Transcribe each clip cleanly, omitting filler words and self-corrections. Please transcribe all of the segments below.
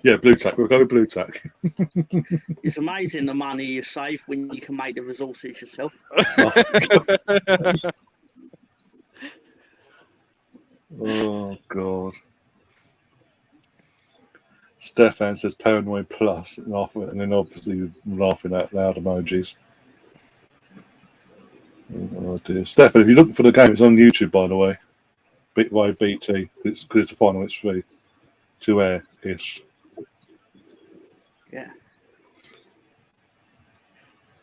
Yeah, blue tack. We'll go with blue tack. It's amazing the money you save when you can make the resources yourself. Oh God. Stefan says paranoid plus, and then obviously laughing out loud emojis. Oh dear, Stefan, if you're looking for the game, it's on YouTube, by the way. Beat by BT, because it's the final. It's free to air ish. Yeah.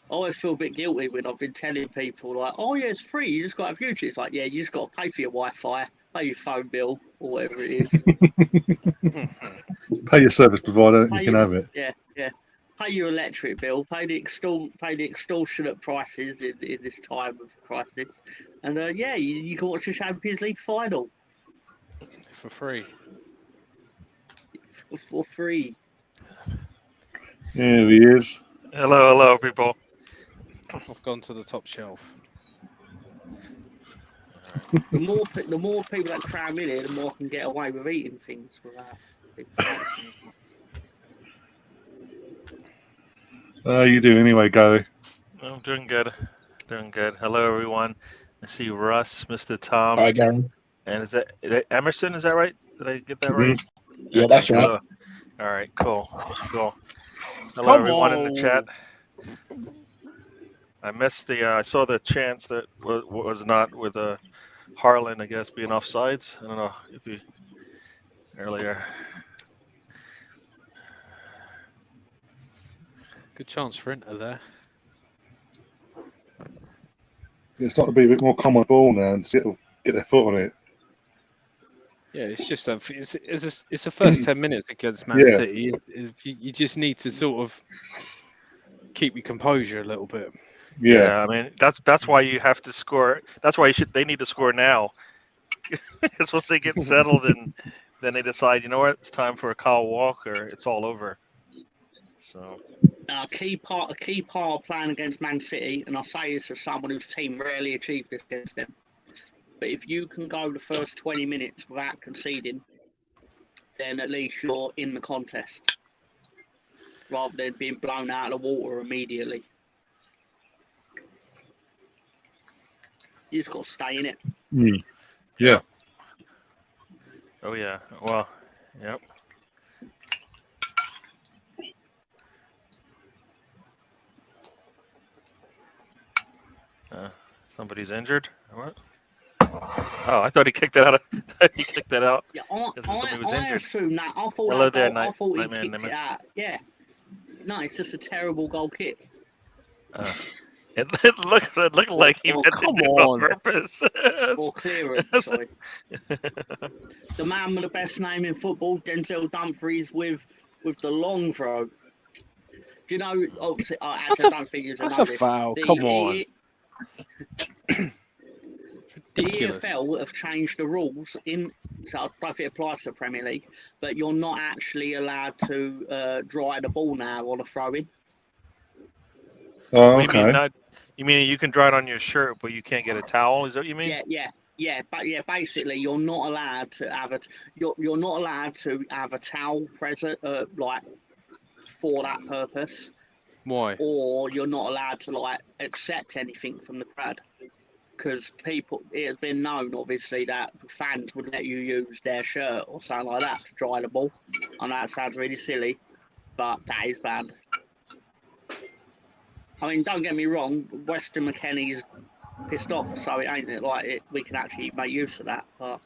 I always feel a bit guilty when I've been telling people like, "Oh yeah, it's free. You just got to have YouTube." It's like, yeah, you just got to pay for your Wi-Fi, pay your phone bill, or whatever it is. Pay your service provider, you can have it. Yeah. Pay your electric bill, pay the extortionate prices in this time of crisis, and yeah, you can watch the Champions League final for free. For free. Here he is. Hello, people. I've gone to the top shelf. The more people that cram in here, the more I can get away with eating things without people. How you doing anyway, Gary? I'm doing good. Hello, everyone. I see Russ, Mr. Tom. Hi, Gary. And is that Emerson? Is that right? Did I get that right? Yeah, that's right. All right, cool. Hello, everyone in the chat. I missed I saw the chance that was not with Harlan, I guess, being offsides. I don't know if you earlier. Good chance for Inter there. It's starting to be a bit more common ball now and get their foot on it. Yeah, it's just it's the first 10 minutes against Man City. You just need to sort of keep your composure a little bit. Yeah, I mean that's why you have to score. That's why they need to score now, because once they get settled and then they decide, you know what, it's time for a Kyle Walker. It's all over. So a key part of playing against Man City, and I say this as someone whose team rarely achieved this against them, but if you can go the first 20 minutes without conceding, then at least you're in the contest, rather than being blown out of the water immediately. You just got to stay in it. Yeah. Oh yeah. Well, yep. Somebody's injured. What? Oh, I thought he kicked it out. Yeah, I assume that. I thought Hello he there, kicked it out. Yeah. No, it's just a terrible goal kick. It looked like he meant to do it on purpose. Or clearance, sorry. The man with the best name in football, Denzel Dumfries, with the long throw. Do you know? Obviously, I don't think you know this. That's a foul. Come on. The EFL have changed the rules so I don't think it applies to the Premier League, but you're not actually allowed to dry the ball now on a throw-in. Oh, okay. You mean you can dry it on your shirt, but you can't get a towel? Is that what you mean? Yeah. But basically, you're not allowed to have you're not allowed to have a towel present, like for that purpose. Why? Or you're not allowed to accept anything from the crowd, because it has been known, obviously, that fans would let you use their shirt or something like that to dry the ball. I know it sounds really silly, but that is banned. I mean, don't get me wrong, Weston McKennie's pissed off, so it ain't like we can actually make use of that. But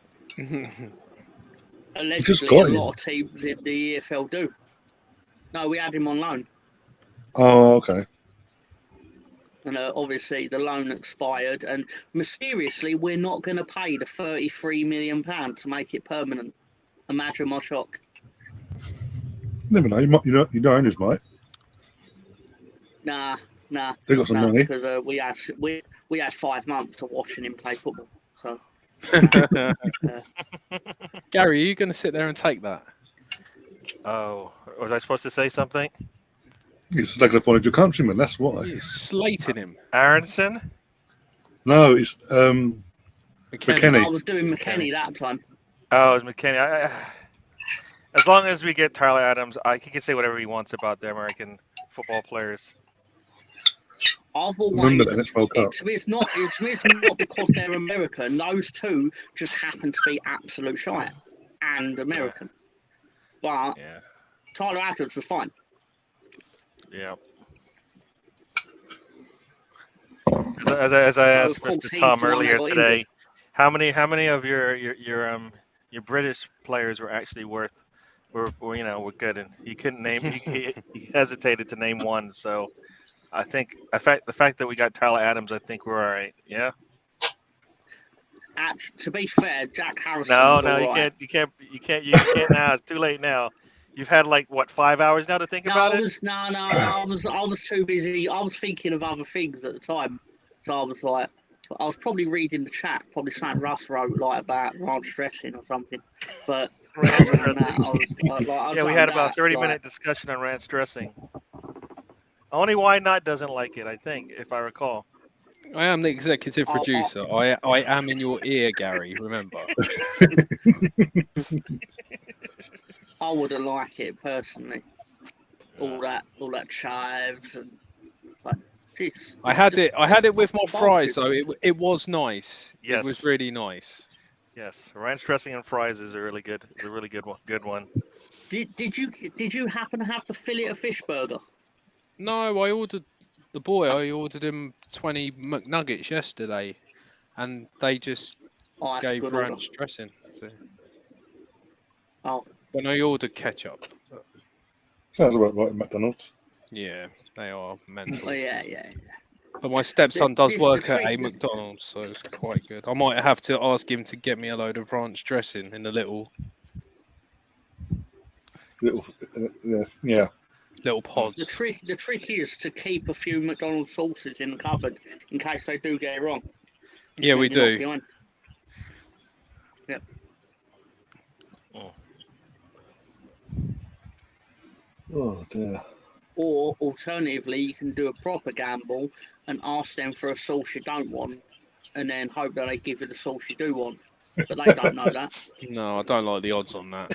allegedly, a lot of teams in the EFL do. No, we had him on loan. Oh, okay. And obviously, the loan expired, and mysteriously, we're not going to pay the £33 million to make it permanent. Imagine my shock. Never know. You know, owners might. Nah. They got some money because we had 5 months of watching him play football. So, Gary, are you going to sit there and take that? Oh, was I supposed to say something? He's like one of your countrymen. That's why. You're slating him. Aronson? No, it's McKennie. I was doing McKennie that time. Oh, it was McKennie. As long as we get Tyler Adams, he can say whatever he wants about the American football players. I've Remember always, the next World Cup. it's not because they're American. Those two just happen to be absolute shite and American. But Yeah. Tyler Adams was fine. Yeah. As I asked Mr. Tom earlier today, how many of your British players were actually were good, and he couldn't name. He hesitated to name one. So I think the fact that we got Tyler Adams, I think we're all right. Yeah. To be fair, Jack Harrison. No, right. you can't now. It's too late now. You've had 5 hours now to think about it. I was too busy. I was thinking of other things at the time, so I was I was probably reading the chat, probably something Russ wrote about ranch dressing or something. But other than that, we had about a 30-minute discussion on ranch dressing. Only Why Not doesn't like it, I think, if I recall. I am the executive producer. I am in your ear, Gary. Remember. I wouldn't like it personally. All that chives and Jesus. I had it with my fries though. It was nice. Yes. It was really nice. Yes, ranch dressing and fries is a really good one. Good one. Did you happen to have the fillet of fish burger? No, I ordered him 20 McNuggets yesterday, and they just gave ranch dressing. So. Oh. When I ordered ketchup. Sounds about right at McDonald's. Yeah, they are mental. Oh, yeah. But my stepson does work at a McDonald's, so it's quite good. I might have to ask him to get me a load of ranch dressing in a little pods. The trick is to keep a few McDonald's sauces in the cupboard in case they do get it wrong. Yeah, we do. Yep. Oh dear. Or alternatively, you can do a proper gamble and ask them for a sauce you don't want, and then hope that they give you the sauce you do want. But they don't know that. No, I don't like the odds on that.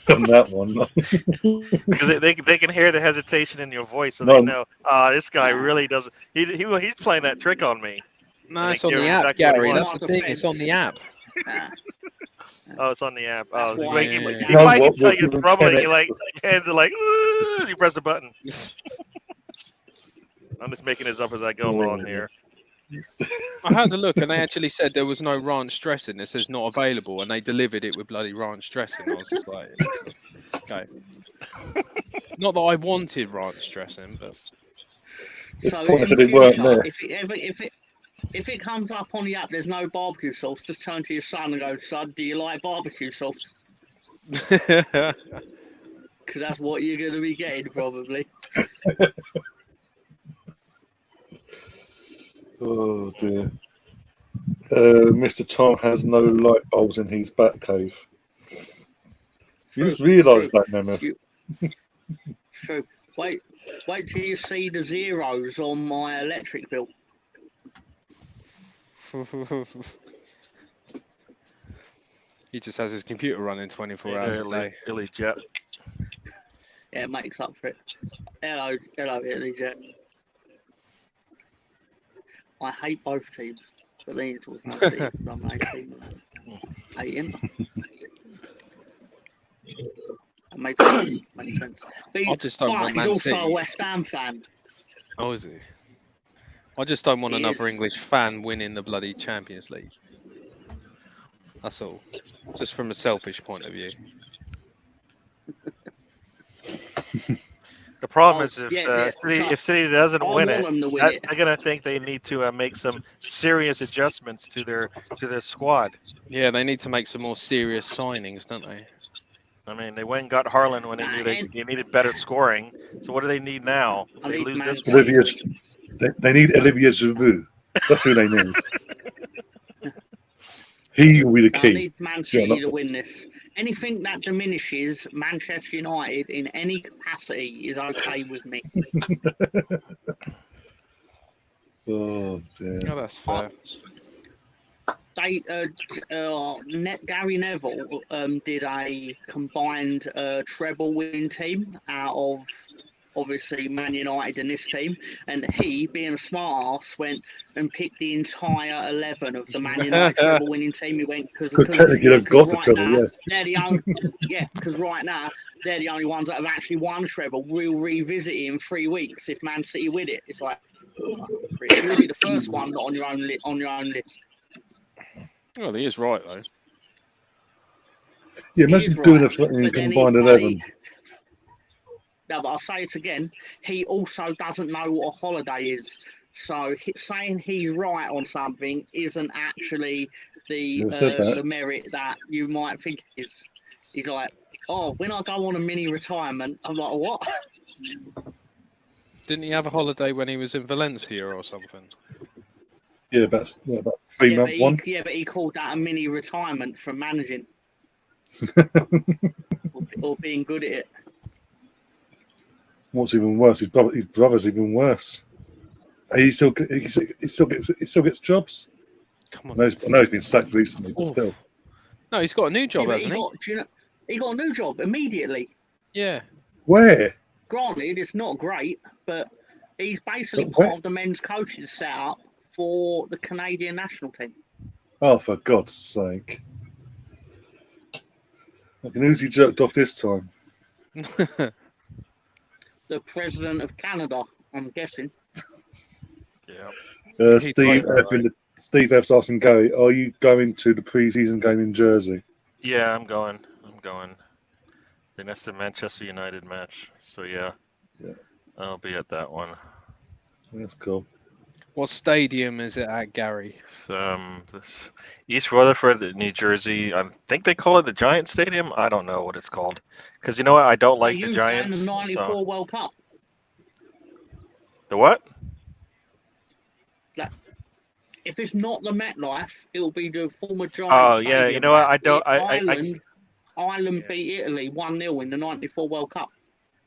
On that one. Because they can hear the hesitation in your voice, so they know, this guy really doesn't. He's playing that trick on me. No, it's on the app, Gary. That's the thing. It's on the app. Oh, it's on the app. Oh, he You might can tell you're rumbling. Your hands are like, you press the button. I'm just making this up as I go along here. I had a look, and they actually said there was no ranch dressing. It says not available, and they delivered it with bloody ranch dressing. I was just like, okay. Not that I wanted ranch dressing, but so in future, if it comes up on the app, there's no barbecue sauce. Just turn to your son and go, son, do you like barbecue sauce? Because that's what you're going to be getting probably. Oh dear. Mr. Tom has no light bulbs in his bat cave. You just realised that, Nemeth. True. Wait till you see the zeros on my electric bill. He just has his computer running 24 hours a day. Illy Jet. Yeah, it makes up for it. Hello, Illy Jet. I hate both teams, but leaning towards my team. I'm 18. Hate him. That makes sense. I just don't want Man he's City. also a West Ham fan. Oh, is he? I just don't want another English fan winning the bloody Champions League. That's all. Just from a selfish point of view. The problem is if City doesn't win it, they're going to think they need to make some serious adjustments to their squad. Yeah, they need to make some more serious signings, don't they? I mean, they went and got Haaland when they knew they needed better scoring. So what do they need now? They lose this one. They need Olivier Giroud. That's who they need. He will be the key. I need Man City to win this. Anything that diminishes Manchester United in any capacity is okay with me. Oh, dear. Oh, that's fair. They Gary Neville did a combined treble winning team out of obviously Man United and this team, and he, being a smart ass, went and picked the entire 11 of the Man United treble winning team. He went because technically they've got the treble, now, yeah. they're the only because right now they're the only ones that have actually won treble. We'll revisit it in 3 weeks if Man City win it. It's like you'll be the first one not on your own list. Well, he is right though. Yeah, imagine doing a fucking combined 11. No, but I'll say it again. He also doesn't know what a holiday is. So saying he's right on something isn't actually the merit that you might think it is. He's like, oh, when I go on a mini retirement, I'm like, what? Didn't he have a holiday when he was in Valencia or something? Yeah, about 3 months one. Yeah, but he called that a mini retirement from managing or being good at it. What's even worse? His brother's even worse. He still gets jobs. Come I on. know he's been sacked recently, but still. No, he's got a new job, hasn't he? He got a new job immediately. Yeah. Where? Granted, it's not great, but he's basically part of the men's coaching setup for the Canadian national team. Oh, for God's sake! Who's he jerked off this time? The president of Canada, I'm guessing. Yeah. Steve F's asking Gary, are you going to the pre-season game in Jersey? Yeah, I'm going. I think that's the Manchester United match. So yeah. I'll be at that one. That's cool. What stadium is it at, Gary? This East Rutherford, New Jersey. I think they call it the Giant Stadium. I don't know what it's called. Because you know what? I don't like the Giants. The '94 World Cup. The what? If it's not the MetLife, it'll be the former Giants. Oh yeah, Stadium. you know what? I don't. Ireland beat Italy 1-0 in the '94 World Cup.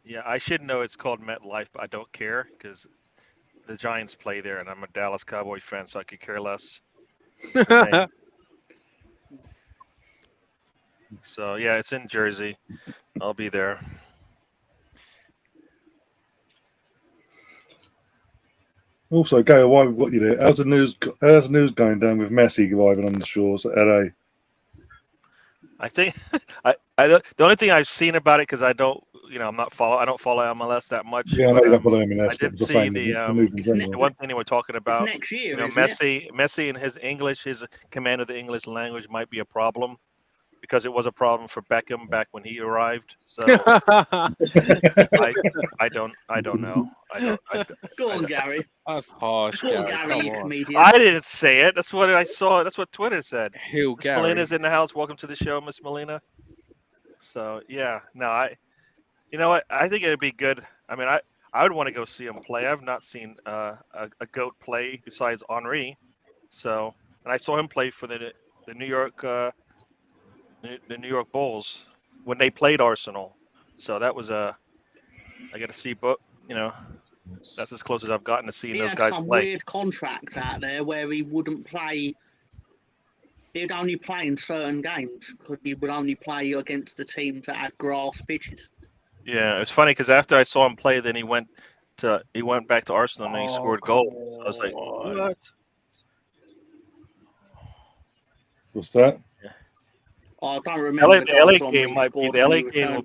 Yeah, I should know it's called MetLife, but I don't care because the Giants play there, and I'm a Dallas Cowboy fan, so I could care less. So yeah, it's in Jersey. I'll be there. Also, Gary, while we've got you there, how's the news going down with Messi arriving on the shores at LA? I think the only thing I've seen about it, because I don't follow MLS that much. Yeah, I know you don't follow MLS. I did see the one thing they were talking about. It's next year, Messi and his English, his command of the English language might be a problem, because it was a problem for Beckham back when he arrived. So I don't know. Go on, Gary. That's harsh, Go on, Gary, you comedian. I didn't say it. That's what I saw. That's what Twitter said. Miss Molina's in the house. Welcome to the show, Miss Molina. So yeah, no, you know what? I think it'd be good. I mean, I would want to go see him play. I've not seen a GOAT play besides Henry. So, and I saw him play for the New York Bulls when they played Arsenal. So that was I got to see, but that's as close as I've gotten to seeing those guys play. Some weird contract out there where he wouldn't play. He'd only play in certain games because he would only play against the teams that had grass pitches. Yeah, it's funny because after I saw him play, then he went back to Arsenal and he scored goals. I was like, what? What's that? Yeah. I don't remember. The LA game might be. The LA game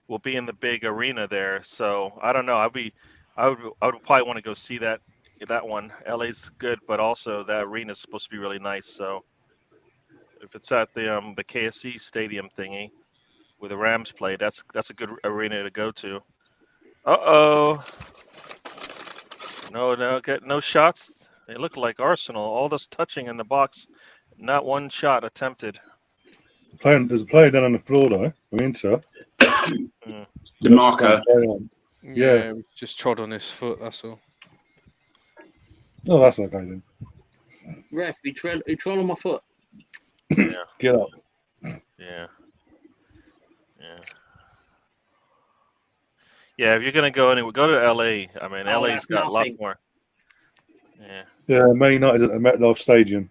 will be in the big arena there. So I don't know. I would probably want to go see that one. LA's good, but also that arena is supposed to be really nice. So if it's at the KSC Stadium thingy where the Rams play, that's a good arena to go to. No shots. They look like Arsenal. All this touching in the box, not one shot attempted. There's a player down on the floor though. I'm into. The marker. Yeah, just trod on his foot. That's all. Oh, that's okay then. Ref, he trod on my foot. Yeah. Get up. Yeah. Yeah, if you're gonna go anywhere, go to LA. I mean, LA's got a lot more. Yeah. Yeah, Man United at the MetLife Stadium.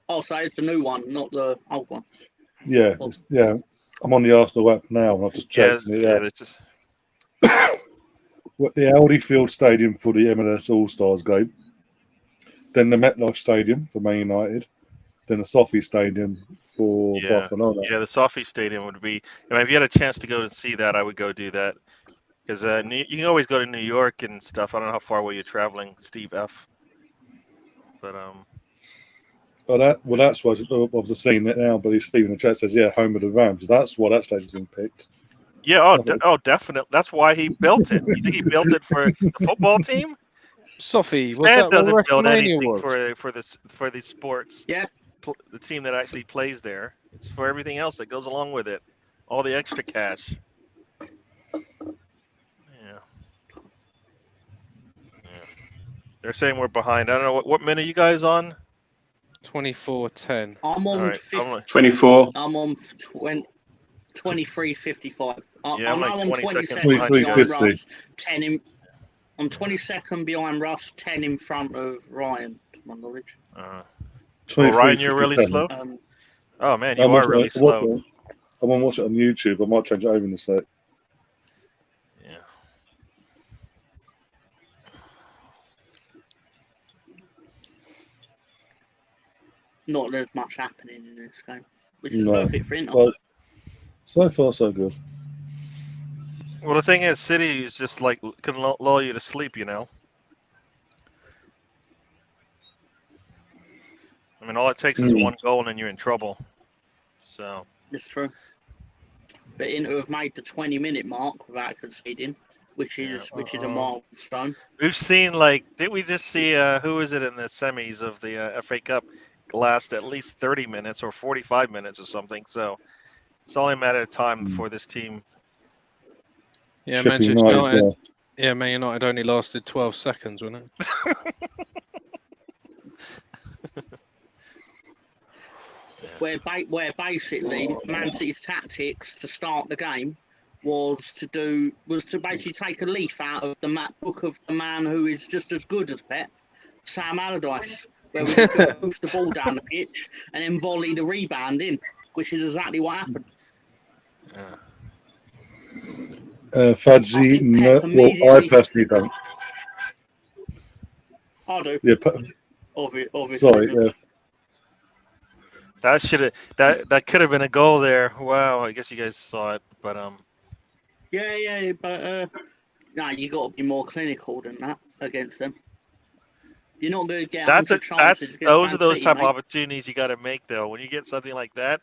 Oh, so it's the new one, not the old one. Yeah, yeah. I'm on the Arsenal app now, and I've just checked. It's just The Aldi Field Stadium for the MLS All Stars game, then the MetLife Stadium for Man United, then the Sophie Stadium for Barcelona. Yeah, the Sophie Stadium would be. I mean, if you had a chance to go and see that, I would go do that. Because you can always go to New York and stuff. I don't know how far away you're traveling, Steve F. But that's why I was just saying that now. But Steve in the chat says, "Yeah, home of the Rams." That's why that stadium's been picked. yeah, definitely. That's why he built it. You think he built it for the football team? Sophie, was Stan that doesn't what build WrestleMania anything was? for these sports. Yeah. The team that actually plays there. It's for everything else that goes along with it. All the extra cash. Yeah. They're saying we're behind. I don't know what minute are you guys on? 24:10. I'm on All right, 24. I'm on 23:55. Yeah, I'm like I'm 20 20 seconds seconds behind behind you. Russ. 10 in. I'm 22nd behind Russ. 10 in front of Ryan, to my knowledge. Well, Ryan, you're really slow. Oh man, you are really slow. I want to watch it on YouTube. I might change it over in a sec. Yeah. Not there's much happening in this game, which is No. perfect for Inter. Well, so far, so good. Well, the thing is, City is just like can lull you to sleep, you know. I mean, all it takes is one goal, and then you're in trouble. So. It's true. But Inter have made the 20-minute mark without conceding, which is a milestone. We've seen did we just see who was it in the semis of the FA Cup last at least 30 minutes or 45 minutes or something? So it's only a matter of time before this team. Yeah, Sheffield Manchester United, United. Yeah, Man United only lasted 12 seconds, wasn't it? Where basically Man City's tactics to start the game was to basically take a leaf out of the map book of the man who is just as good as Pep, Sam Allardyce, where we just move the ball down the pitch and then volley the rebound in, which is exactly what happened. Fadzi, no, I personally don't. I do. Yeah, Obviously. sorry. That could have been a goal there. Wow, I guess you guys saw it, but Yeah, but no, you got to be more clinical than that against them. You're not going to get chances. Those are those type of opportunities you got to make though. When you get something like that,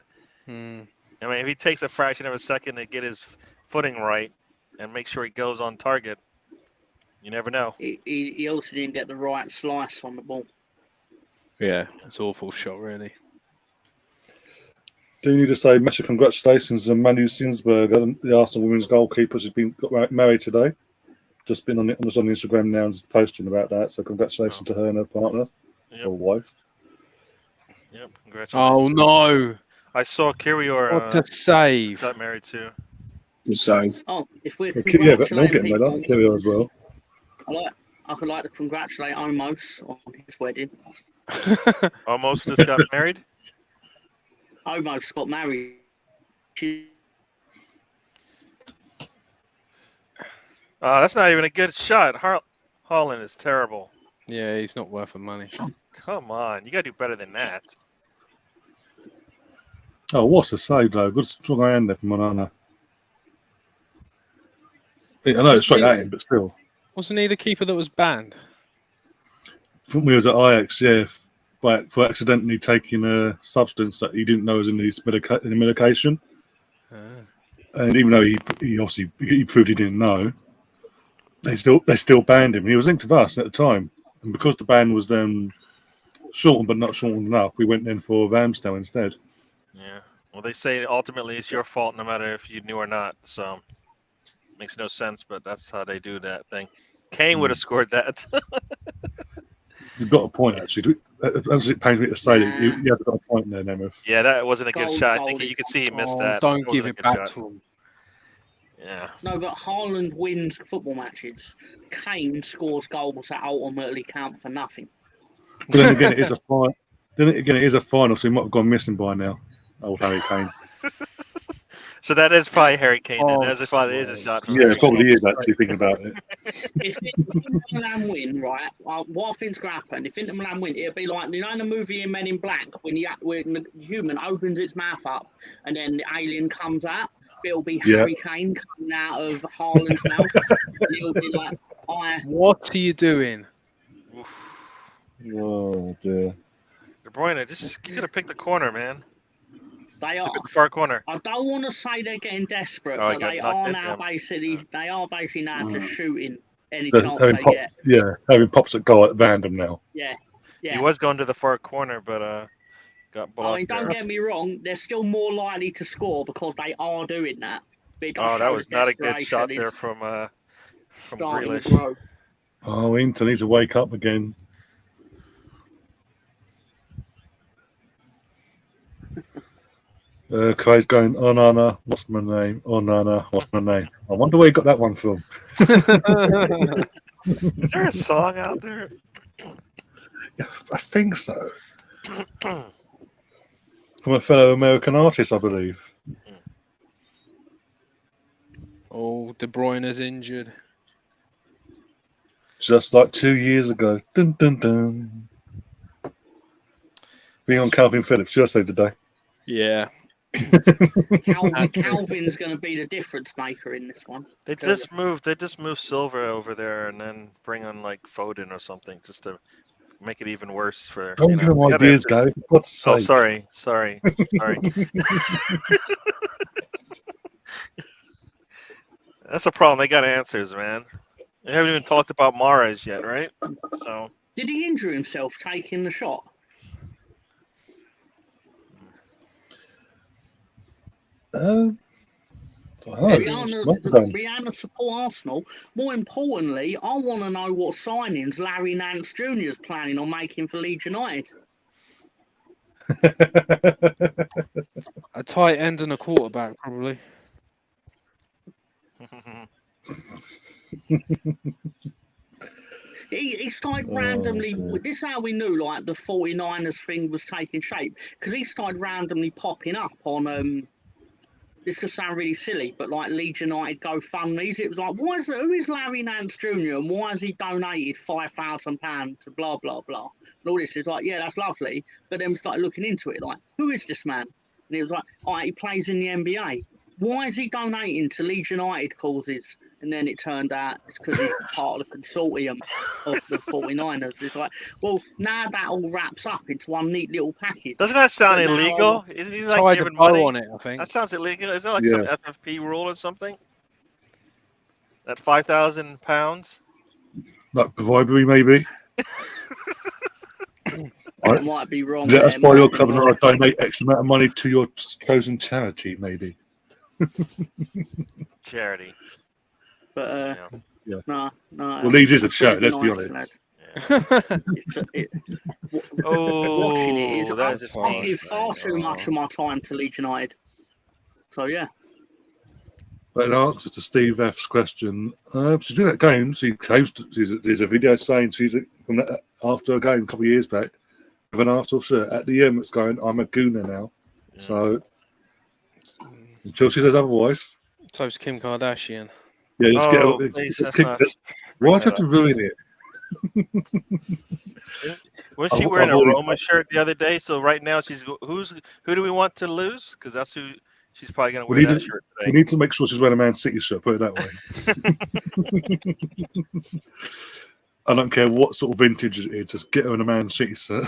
I mean, if he takes a fraction of a second to get his footing right and make sure he goes on target, you never know. He also didn't get the right slice on the ball. Yeah, it's an awful shot, really. Do you need to say massive congratulations to Manu Sinsberger, the Arsenal women's goalkeeper, who's got married today. Just been on Instagram now and posting about that. So congratulations to her and her partner or wife. Yep, congratulations. Oh no! I saw Kirior. What a save! Got married too. Good save. Oh, if we're They'll congratulating get married on Kirior as well. I could like to congratulate Omos on his wedding. Almost just got married. Omos got married. That's not even a good shot. Haaland is terrible. Yeah, he's not worth the money. Come on, you got to do better than that. Oh, what a save, though. Good strong hand there from Monana. I know it's straight at him, but still. Wasn't he the keeper that was banned? I think we was at Ajax, yeah, for accidentally taking a substance that he didn't know was in his medication. And even though he obviously proved he didn't know, they still banned him. And he was linked with us at the time. And because the ban was shortened but not shortened enough, we went in for Ramsdale instead. Yeah. Well, they say ultimately it's your fault no matter if you knew or not. So makes no sense, but that's how they do that thing. Kane would have scored that. You've got a point, actually. As it pains me to say, you have got a point there, Nemeth. Yeah, that wasn't a good shot. I think you could see he missed that. Don't give it back to him. Yeah. No, but Haaland wins football matches. Kane scores goals that ultimately count for nothing. But then again, it is a Then again, it is a final, so he might have gone missing by now. Old Harry Kane. So that is probably Harry Kane. Then. Oh, As if it is a shot from Yeah, Harry it probably Kane. is actually thinking about it. If Inter Milan win, right? What I think's gonna happen? If Inter Milan win, it'll be like, you know, in the movie in Men in Black when the human opens its mouth up and then the alien comes out. It'll be Yeah. Harry Kane coming out of Haaland's mouth. And it'll be like, What are you doing? Oof. Oh dear. De Bruyne, just you could have picked the corner, man. they are. Took it the far corner. I don't want to say they're getting desperate, Oh, he but got they knocked are in, now yeah. basically now just shooting any So chance having they pop, get. yeah, having pops at goal at random now. Yeah. He was going to the far corner, but got blocked. I mean, don't there. get me wrong, they're still more likely to score because they are doing that. But it does Oh, that show was the not a good desperation shot there is from starting to Grealish. grow. Oh, Inter needs to wake up again. Craig's going, oh, Nana, what's my name? Oh, Nana, what's my name? I wonder where he got that one from. Is there a song out there? Yeah, I think so. From a fellow American artist, I believe. Oh, De Bruyne is injured. Just like 2 years ago. Dun, dun, dun. Being on Calvin Phillips, should I say today? Yeah. Calvin's going to be the difference maker in this one. They just moved Silva over there and then bring on like Foden or something just to make it even worse for. Don't give him ideas, Gary. For God's Oh, sake. sorry. That's the problem. They got answers, man. They haven't even talked about Mahrez yet, right? So Did he injure himself taking the shot? Rihanna support Arsenal. More importantly, I want to know what signings Larry Nance Jr. is planning on making for Leeds United. A tight end and a quarterback, probably. He started randomly. This is how we knew like the 49ers thing was taking shape because he started randomly popping up on. This could sound really silly, but like Leeds United GoFundMe's, it was like, who is Larry Nance Jr. and why has he donated £5,000 to blah blah blah? And all this is like, yeah, that's lovely. But then we started looking into it, like, who is this man? And it was like, all right, he plays in the NBA. Why is he donating to Leeds United causes? And then it turned out it's because he's part of the consortium of the 49ers. It's like, well, now that all wraps up into one neat little package. Doesn't that sound But now- illegal? Isn't he like Tied a giving bow money? on it, I think. That sounds illegal. Isn't that like some FFP rule or something? That £5,000? Like bribery, maybe? I might be wrong. Yeah, that's there, why might you're be coming wrong. on. Donate X amount of money to your chosen charity, maybe. Charity. But Yeah. no. Well, Leeds is a charity, let's be nice, honest. Watching it is, that is I give fine. far too much of my time to Leeds United. So yeah. But in answer to Steve F's question, she's been at games. There's a video saying she's from after a game a couple of years back with an Arsenal shirt at the end that's going, I'm a gooner now. Yeah. So until she says otherwise, So's Kim Kardashian. yeah, let's please, let's that's keep not- this. Why'd you have to ruin it? Was she wearing a Roma shirt the other day? So right now who do we want to lose? Because that's who she's probably going to wear that shirt We today. need to make sure she's wearing a Man City shirt, put it that way. I don't care what sort of vintage it is, just get her in a Man City shirt.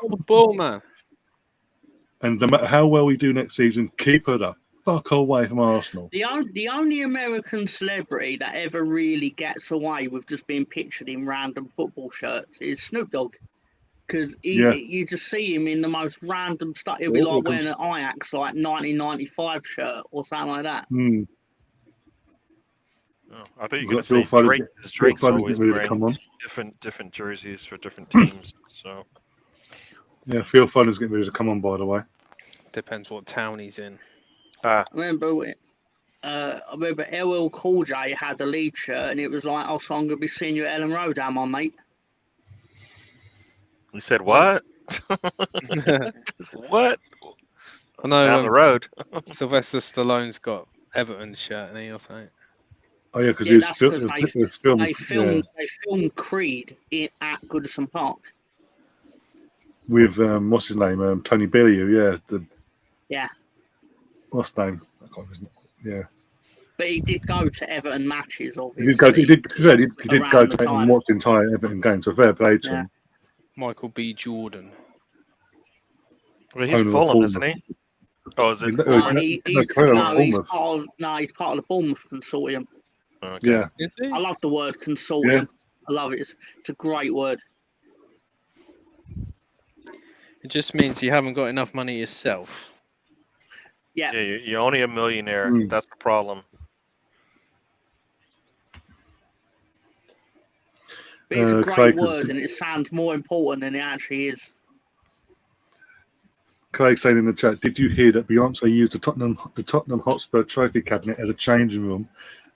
Oh, the ball, man. And no matter how well we do next season, keep her the fuck away from Arsenal. The only American celebrity that ever really gets away with just being pictured in random football shirts is Snoop Dogg. Because you just see him in the most random stuff. He'll be like wearing an Ajax like 1995 shirt or something like that. Hmm. Oh, I thought you We've were got going to say Phil Foden- Drake. Because Drake's Phil Foden's always getting ready to wearing come on. different jerseys for different teams. So Yeah, Phil Foden's getting ready to come on, by the way. Depends what town he's in. I remember LL Cool J had a lead shirt and it was like, so I'm going to be seeing you at Ellen Road, am I, mate? you said what? What? I know Down the road. Sylvester Stallone's got Everton shirt, and he or something. Oh yeah, because Yeah, it that's because was filmed. they filmed Creed at Goodison Park. With what's his name? Tony Bellew. Yeah. What's his name? I can't remember. Yeah. But he did go to Everton matches, He obviously. did go. He did go around the to time. and watch the entire Everton game. So fair play to Yeah. him. Michael B. Jordan. Well, he's Owner of Fulham, Bournemouth. isn't he? Oh, is it? No, Fulham? He's Owner of part Bournemouth. of the Bournemouth consortium. Okay. Yeah. Is he? I love the word consortium. Yeah. I love it. It's a great word. It just means you haven't got enough money yourself. Yeah. Yeah, you're only a millionaire. Mm. That's the problem. But it's a great Craig, word, and it sounds more important than it actually is. Craig saying in the chat, did you hear that Beyonce used the Tottenham Hotspur trophy cabinet as a changing room,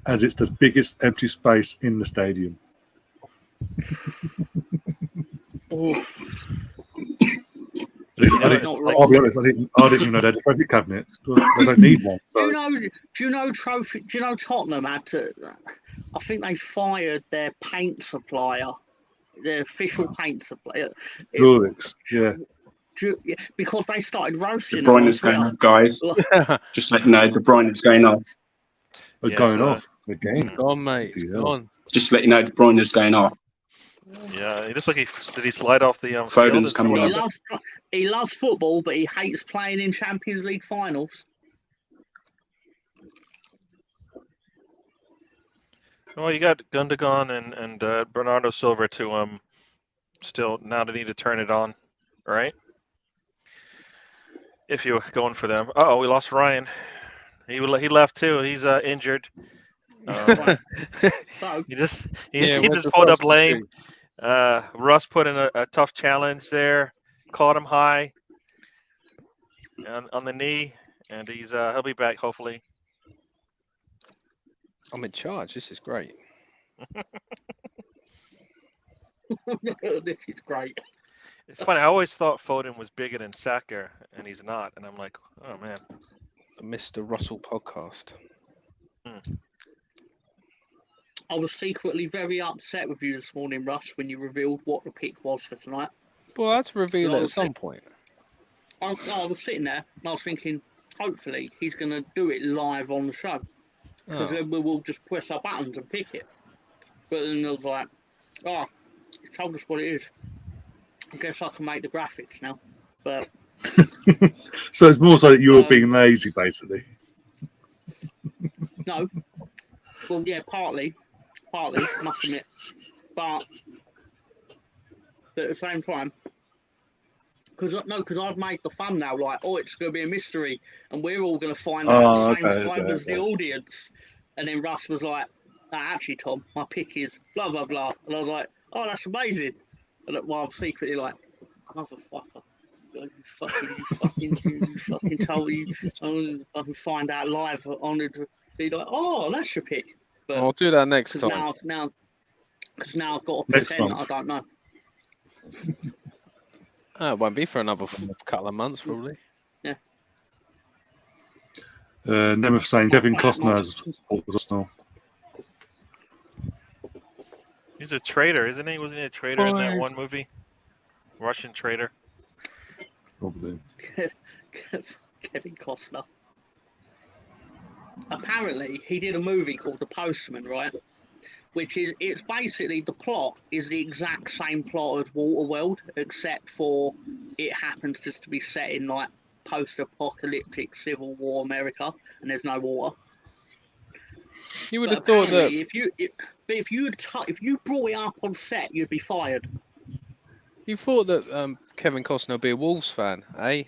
as it's the biggest empty space in the stadium? I'll be honest, I didn't even know they had a trophy cabinet. They don't need one. So. Do you know Tottenham had to? I think they fired their paint supplier, their official paint supplier. Glorix, yeah. Because they started roasting De Bruyne's going off, guys. Just let you know, De Bruyne's going off. They're going off again. Go on, mate. Go on. Just let you know, De Bruyne's going off. Yeah, he looks like did he slide off the Foden's field? coming He up. he loves football, but he hates playing in Champions League finals. Well, you got Gundogan and Bernardo Silva to still now they need to turn it on, right? If you're going for them. Oh, we lost Ryan. He left too. He's injured. So, He just what's the pulled up first lame. Russ put in a tough challenge there, caught him high on the knee, and he'll be back hopefully. I'm in charge. This is great. this is great. It's funny. I always thought Foden was bigger than Saka, and he's not. And I'm like, oh man. The Mr. Russell podcast. I was secretly very upset with you this morning, Russ, when you revealed what the pick was for tonight. Well, that's revealed Well, at some point. I was sitting there and I was thinking, hopefully he's going to do it live on the show. Because then we will just press our buttons and pick it. But then I was like, he told us what it is. I guess I can make the graphics now. But So it's more so that you're being lazy, basically. no. Well, yeah, partly, must admit. But at the same time, because I've made the thumbnail like, it's going to be a mystery, and we're all going to find out at the same time as the audience. And then Russ was like, actually, Tom, my pick is blah, blah, blah. And I was like, oh, that's amazing. And while I'm secretly like, motherfucker. You fucking told me. I can find out live on it. Be like, oh, that's your pick. But I'll do that next time. Because now I've got a Next pretend month. I don't know. It won't be for another couple of months, probably. Yeah. Nemeth saying Kevin Costner has supported Arsenal. He's a traitor, isn't he? Wasn't he a traitor in that one movie? Russian traitor. Probably. Kevin Costner. Apparently, he did a movie called The Postman, right? It's basically, the plot is the exact same plot as Waterworld, except for it happens just to be set in like post-apocalyptic Civil War America, and there's no water. You would have thought that if you brought it up on set, you'd be fired. you thought that Kevin Costner would be a Wolves fan, eh?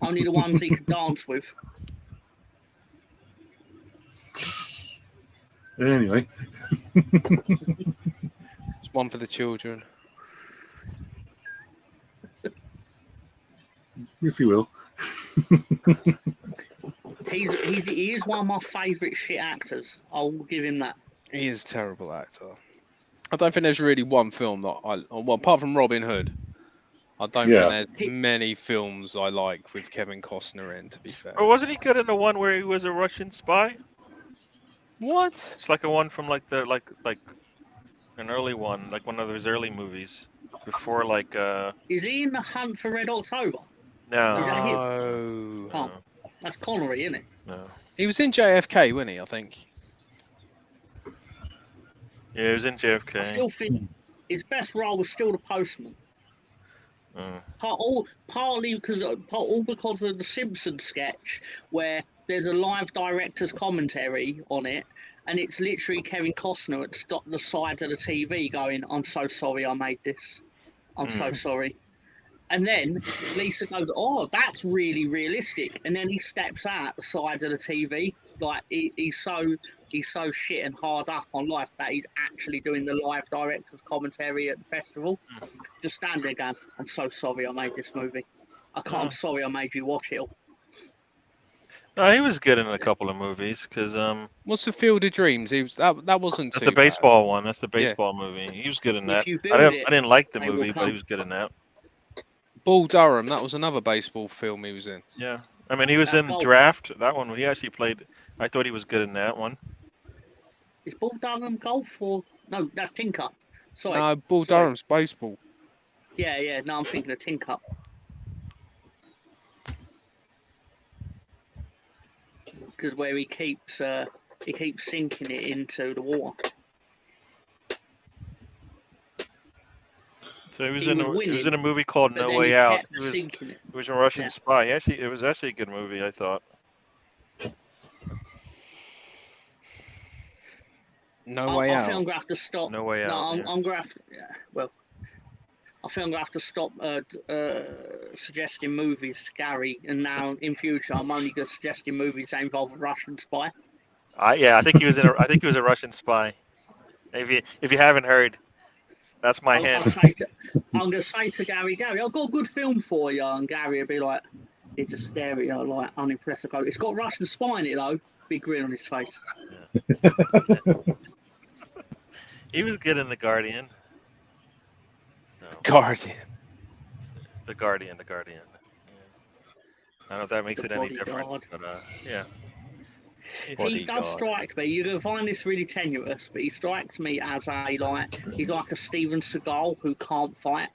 Only the ones he could dance with. Anyway. It's one for the children. If you will. He is one of my favourite shit actors. I'll give him that. He is a terrible actor. I don't think there's really one film that well, apart from Robin Hood, I don't Yeah. think there's many films I like with Kevin Costner in. To be fair, Or wasn't he good in the one where he was a Russian spy? what? It's like a one from like an early one, like one of his early movies before like Is he in The Hunt for Red October? no, Is that him? No. Oh, that's Connery, isn't it? no. He was in JFK, wasn't he? I think. Yeah, he was in I JFK. still think his best role was still The Postman. Partly because of the Simpsons sketch where there's a live director's commentary on it, and it's literally Kevin Costner at the side of the TV going, "I'm so sorry I made this. I'm so sorry." And then Lisa goes, "Oh, that's really realistic." And then he steps out the side of the TV, like he's so shit and hard up on life that he's actually doing the live director's commentary at the festival. Just stand there going, "I'm so sorry I made this movie. I'm sorry I made you watch it." No, he was good in a couple of movies because What's the Field of Dreams? He was that wasn't that's too the baseball one. That's the baseball movie. He was good in that. If you I build it, didn't like the they will movie, but he come. was good in that. bad. Bull Durham. That was another baseball film he was in. Yeah, I mean he was That's in golf. Draft. That one he actually played. I thought he was good in that one. Is Bull Durham golf or no? That's Tin Cup. Sorry. No, Bull Sorry. Durham's baseball. Yeah. No, I'm thinking of Tin Cup. Because where he keeps sinking it into the water. So he was He in was a he was winning, in a movie called But No then Way he Out. kept sinking it. He was a Russian Yeah. spy. It was actually a good movie. I thought. No Way I Out. think I'm gonna have to stop. No Way Out. No, yeah. I'm gonna have to. Yeah, well, I think I'm gonna have to stop suggesting movies to Gary, and now in future I'm only just suggesting movies that involve a Russian spy. I think he was I think he was a Russian spy. If you haven't heard, that's my hint. I'm gonna say to Gary, I've got a good film for you, and Gary will be like, he just stare at you like unimpressed. I go, "It's got Russian spy in it though." Big grin on his face. He was good in The Guardian. So, Guardian. The Guardian. Yeah. I don't know if that makes The it any Bodyguard. different, but yeah. He Bodyguard. does strike me. You're gonna find this really tenuous, but he strikes me as he's like a Steven Seagal who can't fight,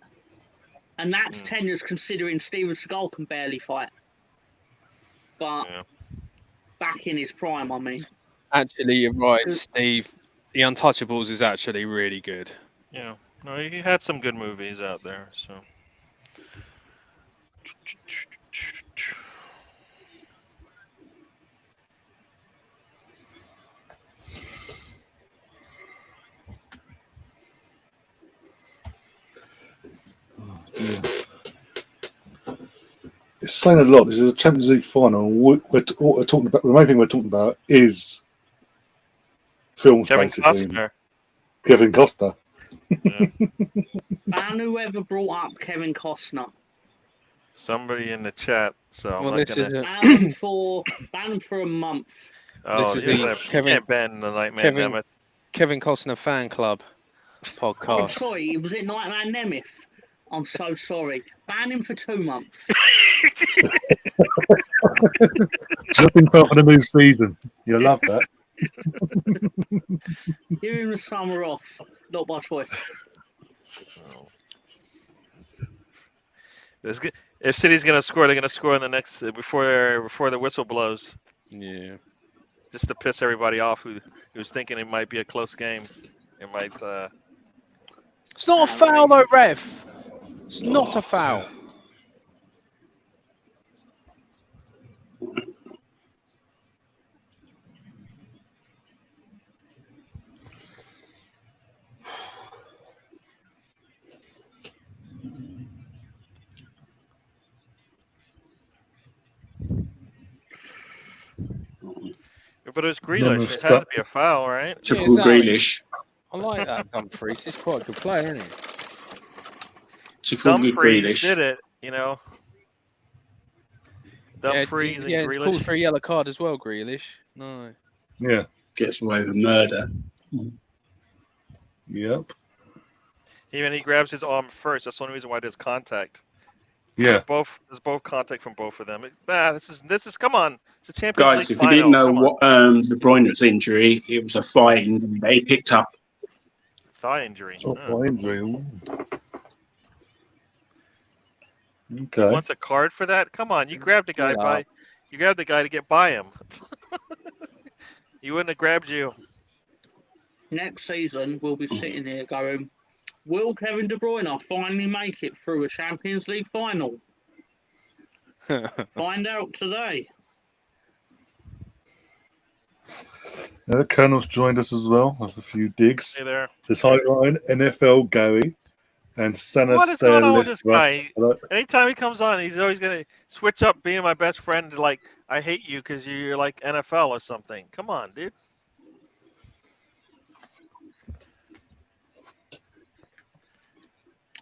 and that's tenuous considering Steven Seagal can barely fight. But back in his prime, I mean. Actually, you're right, Steve. The Untouchables is actually really good. Yeah. No, he had some good movies out there. So. It's saying a lot. This is a Champions League final. The main thing we're talking about is films, Kevin basically. Costner. Kevin Costner. Yeah. Ban whoever brought up Kevin Costner. Somebody in the chat. So Well, I'm not this is gonna. Ban him for a month. Oh, this is here's the a- Kevin- can't ban the Nightman. Damn it. Kevin Costner fan club I'm podcast. sorry, was it Nightman Nemeth? I'm so sorry. Ban him for 2 months. Looking forward for the new season. You'll love that. Give him the summer off. Not by choice. If City's gonna score, they're gonna score in the next before the whistle blows, Yeah. just to piss everybody off who's thinking it might be a close game. It might. It's not a foul though, ref. It's not a foul. But it was Never Grealish. It had stop. to be a foul, right? Typical exactly. Grealish. I like that Dumfries. He's quite a good player, isn't he? Typical good Dumfries Grealish. did it, Dumfries and yeah, it's called Grealish. for a yellow card as well, Grealish. No. Yeah. Gets away with murder. Yep. He grabs his arm first. That's the only reason why there's contact. Yeah. There's both contact from both of them. This is come on. It's a Champions Guys, League if you final. didn't know Come on. what De Bruyne's injury, it was a thigh injury that he picked up. Thigh injury. Softball injury. Ooh. He Okay. wants a card for that? Come on, you grabbed the guy to get by him. He wouldn't have grabbed you. Next season, we'll be sitting here going, will Kevin De Bruyne finally make it through a Champions League final? Find out today. Colonel's joined us as well with a few digs. Hey there. There's High Ryan, NFL Gary, and Senna What is going on with this guy? Anytime he comes on, he's always going to switch up being my best friend to like, I hate you because you're like NFL or something. Come on, dude.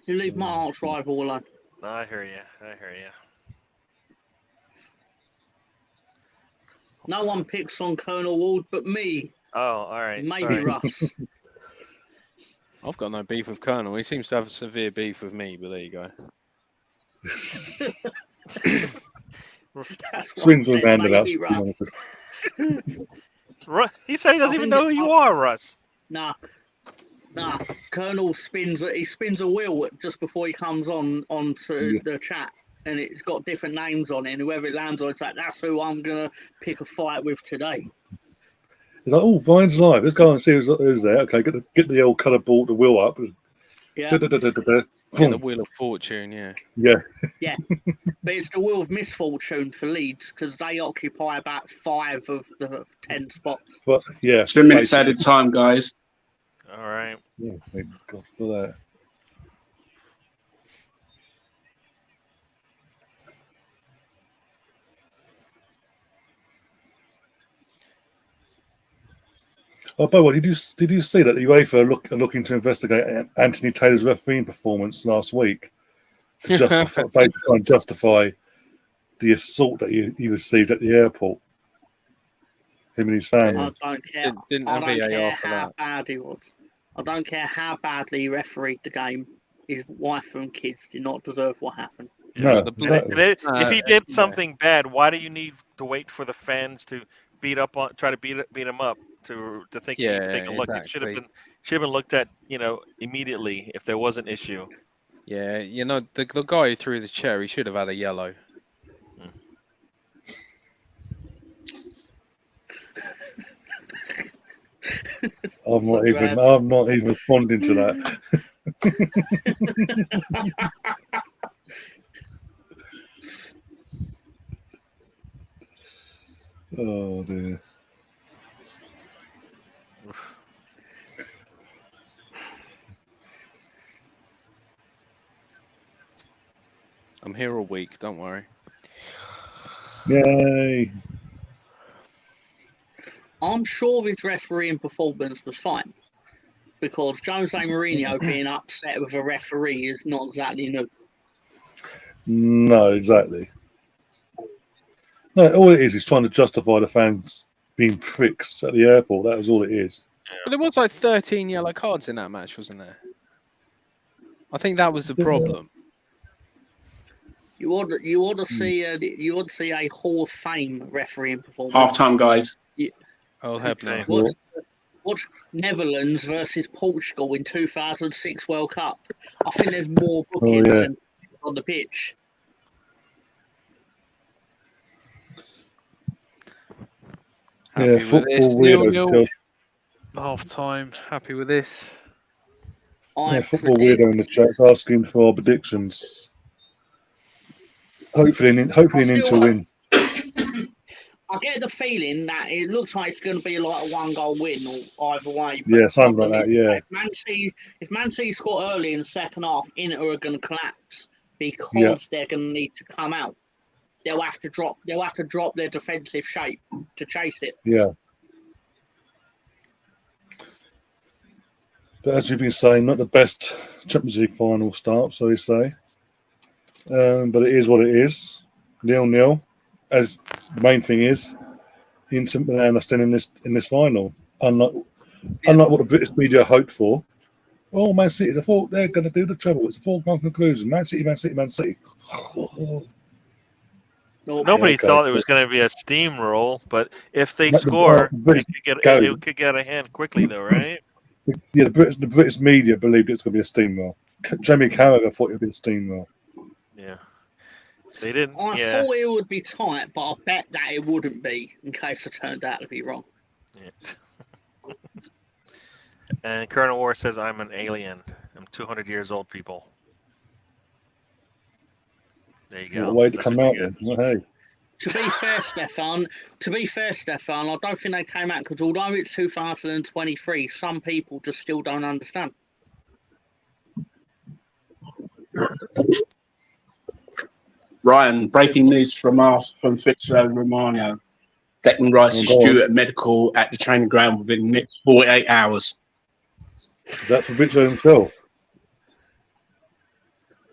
You leave my arch rival alone. No, I hear you. No one picks on Colonel Ward but me. Oh, all right. Maybe Sorry. Russ. I've got no beef with Colonel. He seems to have a severe beef with me, but there you go. Swings and roundabouts. He said he doesn't even know who you are, Russ. Nah. Colonel spins a wheel just before he comes onto the chat, and it's got different names on it, and whoever it lands on, it's like, that's who I'm gonna pick a fight with today. He's like, oh, Vine's live. Let's go and see who's there. Okay, get the old colour ball, the wheel up. Yeah. The Wheel of Fortune, yeah. Yeah. But it's the Wheel of Misfortune for Leeds because they occupy about 5 of the 10 spots. But yeah, 2 minutes added time, guys. All right. Yeah, thank God for that. Oh, by the way, did you see that the UEFA are looking to investigate Anthony Taylor's refereeing performance last week to justify the assault that he received at the airport? Him and his family. I don't care. Didn't I have don't VAR care for how that. bad he was. I don't care how badly he refereed the game. His wife and kids did not deserve what happened. No, the blue- exactly. If he did something bad, why do you need to wait for the fans to try to beat him up to think you need to take a look? It should have been looked at, immediately if there was an issue. Yeah, the guy who threw the chair, he should have had a yellow. I'm not even responding to that. Oh dear. I'm here all week, don't worry. Yay. I'm sure his refereeing performance was fine because Jose Mourinho being upset with a referee is not exactly new. No, exactly. No, all it is trying to justify the fans being pricks at the airport. That was all it is. But there was like 13 yellow cards in that match, wasn't there? I think that was the problem. You ought to see a Hall of Fame refereeing performance. Half-time, guys. I'll help now. Watch Netherlands versus Portugal in 2006 World Cup. I think there's more bookings than on the pitch. Yeah, football weirdos. Half time. Happy with this. Football weirdo in the chat asking for our predictions. Hopefully an Inter win. I get the feeling that it looks like it's going to be like a 1-goal win or either way. Yeah, something like that. Yeah. If Man City score early in the second half, Inter are going to collapse because they're going to need to come out. They'll have to drop their defensive shape to chase it. Yeah. But as we've been saying, not the best Champions League final start, so we say. But it is what it is. 0-0. As the main thing is, Inter Milan are still in this final. Unlike what the British media hoped for, Oh, Man City, I thought they're going to do the treble. It's a foregone conclusion. Man City, Man City, Man City. Nobody Okay. thought it was going to be a steamroll, but if they The- score, the- it could get a hand quickly, though, right? Yeah, the British media believed it was going to be a steamroll. Jamie Carragher thought it would be a steamroll. Yeah. They didn't. I Yeah. thought it would be tight, but I bet that it wouldn't be in case it turned out to be wrong. Yeah. And Colonel War says, I'm an alien. I'm 200 years old, people. There you go. What a way to That's come what out you then. get. Well, hey. To be fair, Stefan, I don't think they came out because although it's 2023, some people just still don't understand. Ryan, breaking news from Fabrizio Romano. Declan Rice is due at medical at the training ground within the next 48 hours. Is that Fabrizio himself?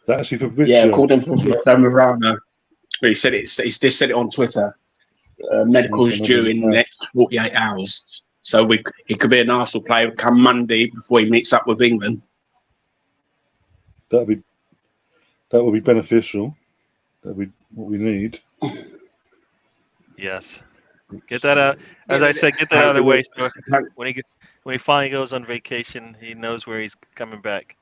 Is that actually Fabrizio? Yeah, according to Fabrizio Romano. He said he's just said it on Twitter. Medical is due in the next 48 hours. So it could be an Arsenal player come Monday before he meets up with England. That would be beneficial. That would be what we need. Yes. Get that out. As I said, get that out of the way. So when he finally goes on vacation, he knows where he's coming back.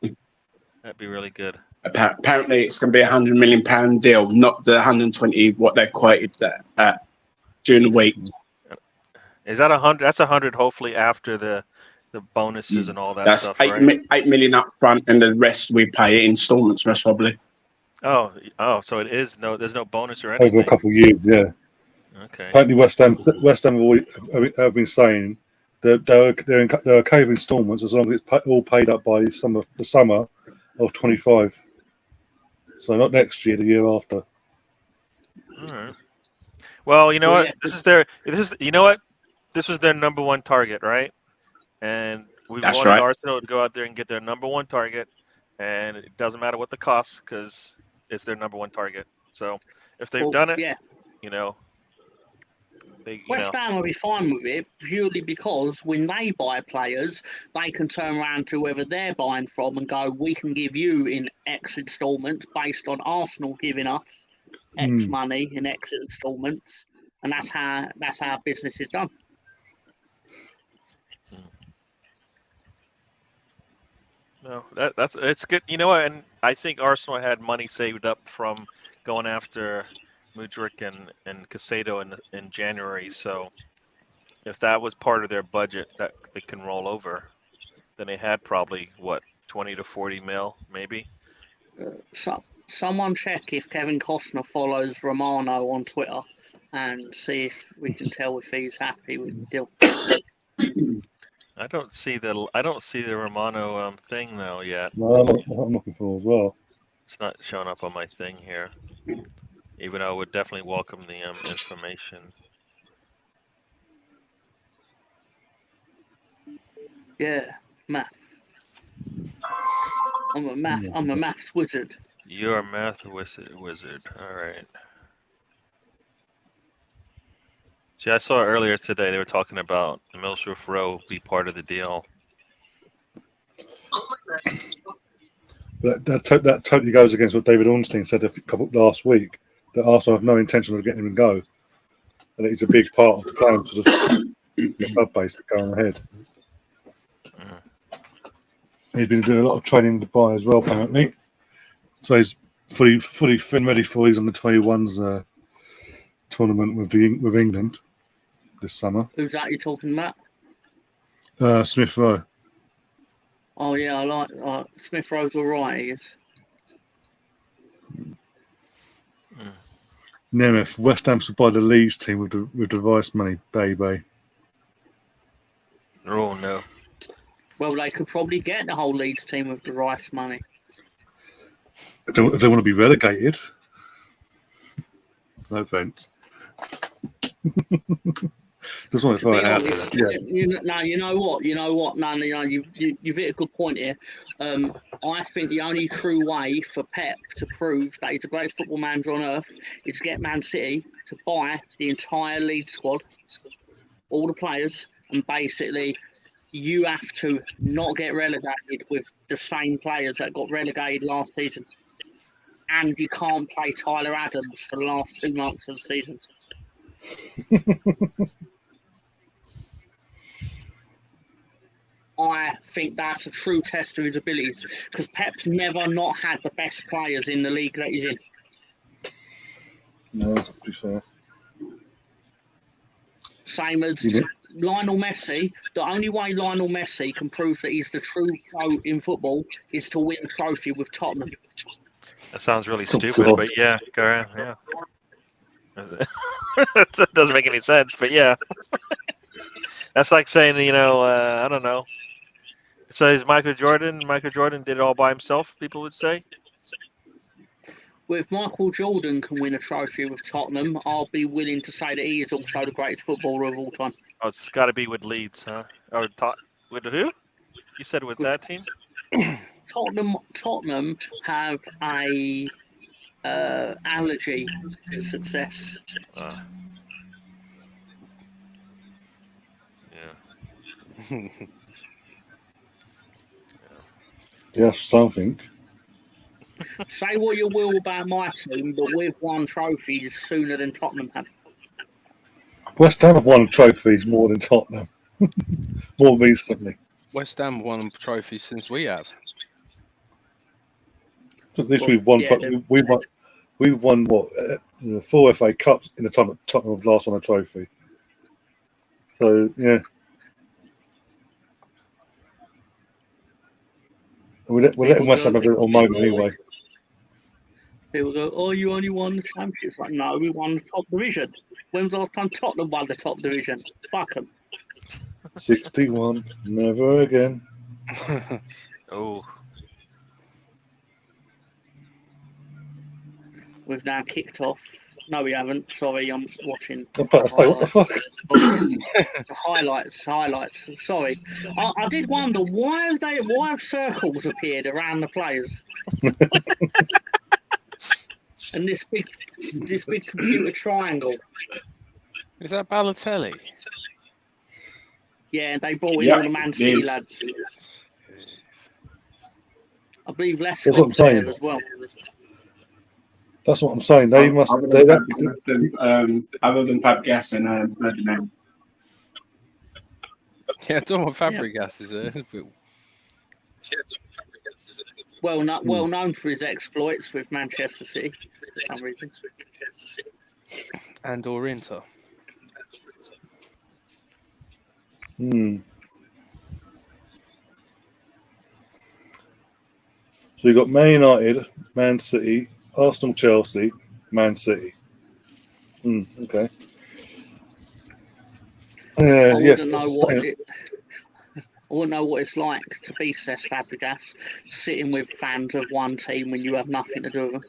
That'd be really good. Apparently, it's going to be £100 million deal, not the 120 what they quoted that during the week. Is that 100? That's 100. Hopefully after the bonuses and all that That's stuff. That's right? 8 million up front, and the rest we pay in installments, most probably. Oh, so it is there's no bonus or anything. Over a couple of years, yeah. Okay. Apparently, West Ham have been saying that they're okay with installments as long as it's all paid up by the summer of 25. So not next year, the year after. All right. Well, you know what? This was their number one target, right? And we wanted Arsenal to go out there and get their number one target, and it doesn't matter what the cost because it's their number one target. So if they've done it, West Ham will be fine with it purely because when they buy players, they can turn around to whoever they're buying from and go, we can give you in X installments based on Arsenal giving us X money in X installments, and that's how business is done. No, it's good. You know what? And I think Arsenal had money saved up from going after Mudryk and Caicedo in January. So if that was part of their budget that they can roll over, then they had probably 20 to 40 mil, maybe. So someone check if Kevin Costner follows Romano on Twitter and see if we can tell if he's happy with the deal. I don't see the Romano thing though yet. No, I'm looking for as well. It's not showing up on my thing here. Even though I would definitely welcome the information. Yeah, math. I'm a maths wizard. You're a math wizard. All right. See, I saw earlier today they were talking about the Millsroof Row be part of the deal. But that totally goes against what David Ornstein said last week, that Arsenal have no intention of getting him to go. And it's a big part of the plan to the club base going ahead. He's been doing a lot of training in Dubai as well, apparently. So he's fully fit and ready for his under 21s tournament with England this summer. Who's that you're talking about? Smith Rowe. Oh yeah, I like Smith Rowe's all right. He is. Nemeth, West Ham supply the Leeds team with the Rice money, baby. Oh no. Well, they could probably get the whole Leeds team with the Rice money. If they want to be relegated. No offence. Just want to throw it out there. Yeah. You know what? No, you've hit a good point here. I think the only true way for Pep to prove that he's the greatest football manager on earth is to get Man City to buy the entire Leeds squad, all the players, and basically you have to not get relegated with the same players that got relegated last season. And you can't play Tyler Adams for the last 2 months of the season. I think that's a true test of his abilities because Pep's never not had the best players in the league that he's in. No, to be fair. Same as Lionel Messi. The only way Lionel Messi can prove that he's the true pro in football is to win a trophy with Tottenham. That sounds really stupid, but yeah, go ahead. Yeah. That doesn't make any sense, but yeah. That's like saying, I don't know. So is Michael Jordan did it all by himself, people would say? Well, if Michael Jordan can win a trophy with Tottenham, I'll be willing to say that he is also the greatest footballer of all time. Oh, it's got to be with Leeds, huh? Or with who? You said with that team? Tottenham have a allergy to success. Yeah. Yeah, something. Say what you will about my team, but we've won trophies sooner than Tottenham have. West Ham have won trophies more than Tottenham. More recently. West Ham won trophies since we have. At least we've won. We've won what 4 FA Cups in the time that Tottenham have last won a trophy. So yeah, we're letting West Ham have it on moment anyway. People go, "Oh, you only won the championship." It's like, no, we won the top division. When was the last time Tottenham won the top division? Fuck them. 61, never again. Oh. We've now kicked off. No, we haven't. Sorry, I'm watching. What the fuck? Highlights. Sorry, I did wonder why have circles appeared around the players, and this big computer triangle. Is that Balotelli? Yeah, they brought in all the Man City lads. I believe Lescott's there as well. That's what I'm saying. They must. Other than Fabregas and Ferdinand. Yeah, Don Fabregas is there. Well known for his exploits with Manchester City for some reason. And or Inter. So you've got Man United, Man City, Arsenal, Chelsea, Man City. Okay. I wouldn't know what it's like to be Cesc Fabregas, sitting with fans of one team when you have nothing to do with them.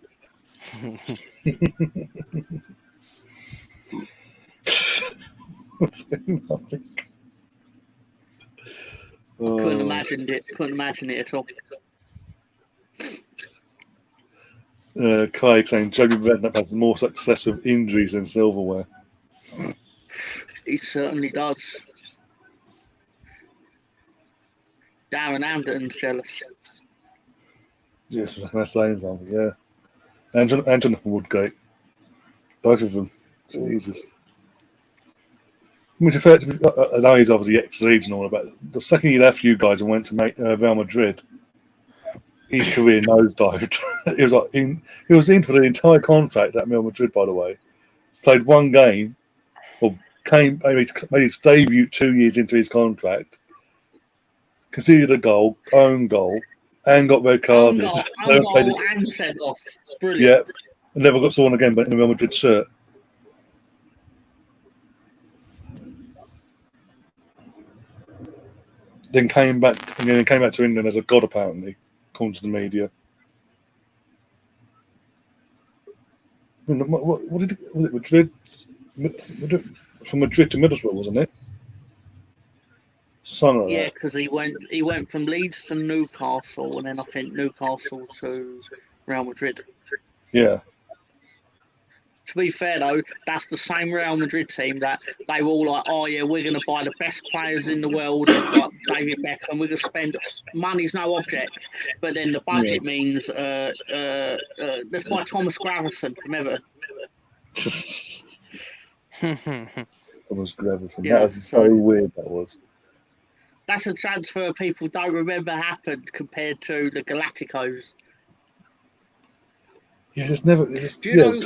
Nothing. I couldn't imagine it at all. Kai saying Jamie Redknapp has more success with injuries than silverware. He certainly does. Darren Anderton's jealous. Yes, can I say something? Yeah. And Jonathan Woodgate. Both of them. Jesus. I mean, I know he's obviously ex-Leeds and all about it. The second he left you guys and went to Real Madrid, his career nosedived. He was in for the entire contract at Real Madrid, by the way. Played one game, or made his debut 2 years into his contract. Conceded a goal, own goal, and got red carded. Own goal and sent off. Brilliant. Yeah, and never got sworn again, but in a Real Madrid shirt. Then came back to England as a god, apparently, according to the media. What did was it Madrid? From Madrid to Middlesbrough, wasn't it? Something like yeah, because he went from Leeds to Newcastle, and then I think Newcastle to Real Madrid. Yeah. To be fair though, that's the same Real Madrid team that they were all like, "Oh yeah, we're going to buy the best players in the world, like David Beckham. We're going to spend money's no object." But then the budget means let's buy Thomas Gravison from Everton. Thomas Gravison. Yeah, That was so weird. That was. That's a transfer people don't remember happened compared to the Galacticos. Yeah, it's never. Do you know?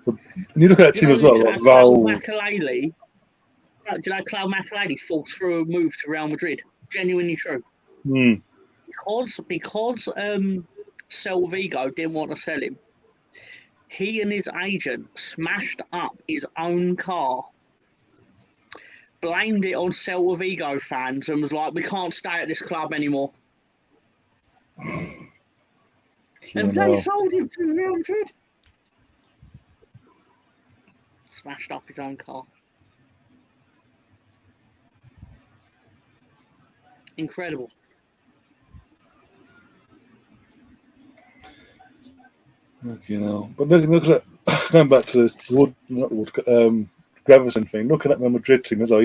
And you look at that team as well, like Raul. Makelele. Do you know Claude Makelele fought through a move to Real Madrid? Genuinely true. Mm. Because Celta Vigo didn't want to sell him, he and his agent smashed up his own car, blamed it on Celta Vigo fans, and was like, "We can't stay at this club anymore." And they sold him to Real Madrid. Smashed up his own car. Incredible. Okay, now, but look at going back to this Gravison thing. Looking at the Madrid team as well,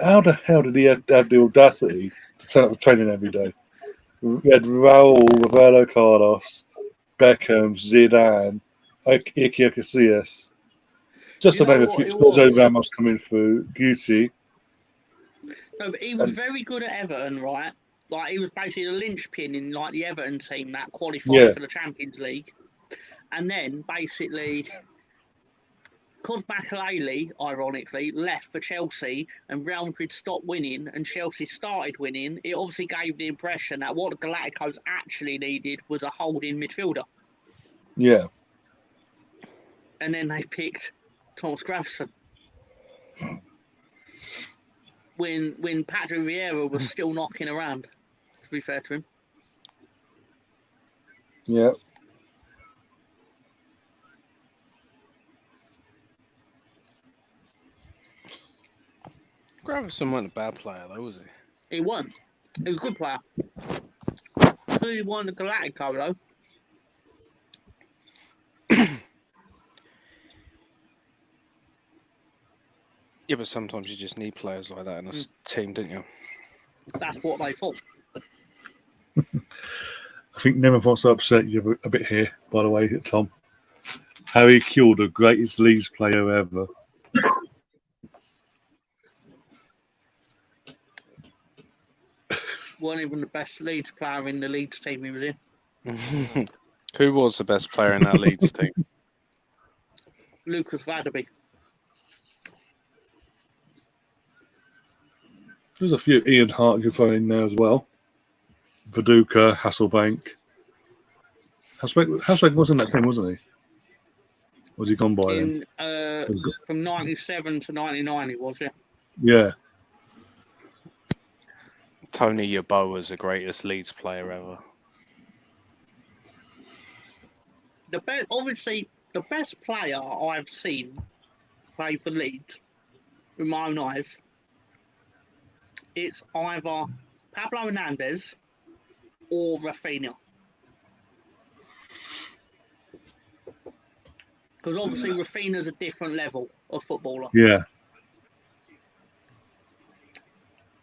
how the hell did he have the audacity to turn up for training every day? We had Raul, Roberto Carlos, Beckham, Zidane, Iker Casillas. Just to name a few. Sergio Ramos coming through, Guti. No, but he was very good at Everton, right? Like, he was basically the linchpin in, like, the Everton team that qualified for the Champions League. And then, basically, because Makelele, ironically, left for Chelsea and Real Madrid stopped winning and Chelsea started winning, it obviously gave the impression that what the Galacticos actually needed was a holding midfielder. Yeah. And then they picked Thomas Gravison. When Patrick Vieira was still knocking around, to be fair to him. Yeah. Gravison wasn't a bad player, though, was he? He won. He was a good player. He won the Galactico, though. Yeah, but sometimes you just need players like that in a team, don't you? That's what they thought. I think Never wants to upset you a bit here, by the way, Tom. Harry Kewell, the greatest Leeds player ever. Wasn't even the best Leeds player in the Leeds team he was in. Who was the best player in that Leeds team? Lucas Vadaby. There's a few. Ian Hart you throw in there as well. Viduka, Hasselbank. Hasselbank was in that team, wasn't he? Was he gone by then? From 97 to 99 he was, yeah. Yeah. Tony Yeboah was the greatest Leeds player ever. Obviously, the best player I've seen play for Leeds, with my own eyes, it's either Pablo Hernandez or Rafinha. Because obviously Rafinha's a different level of footballer. Yeah.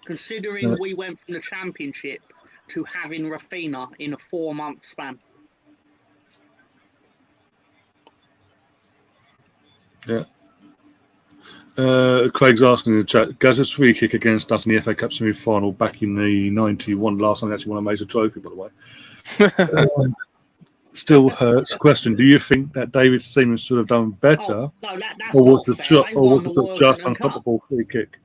Considering we went from the Championship to having Rafinha in a 4-month span. Yeah. Craig's asking in the chat, Gazza's free kick against us in the FA Cup semi-final back in the 91, last time they actually won a major trophy, by the way. Still hurts. Question, do you think that David Seaman should have done better? No, that's or was not the fair. shot, or was it just an unstoppable free kick?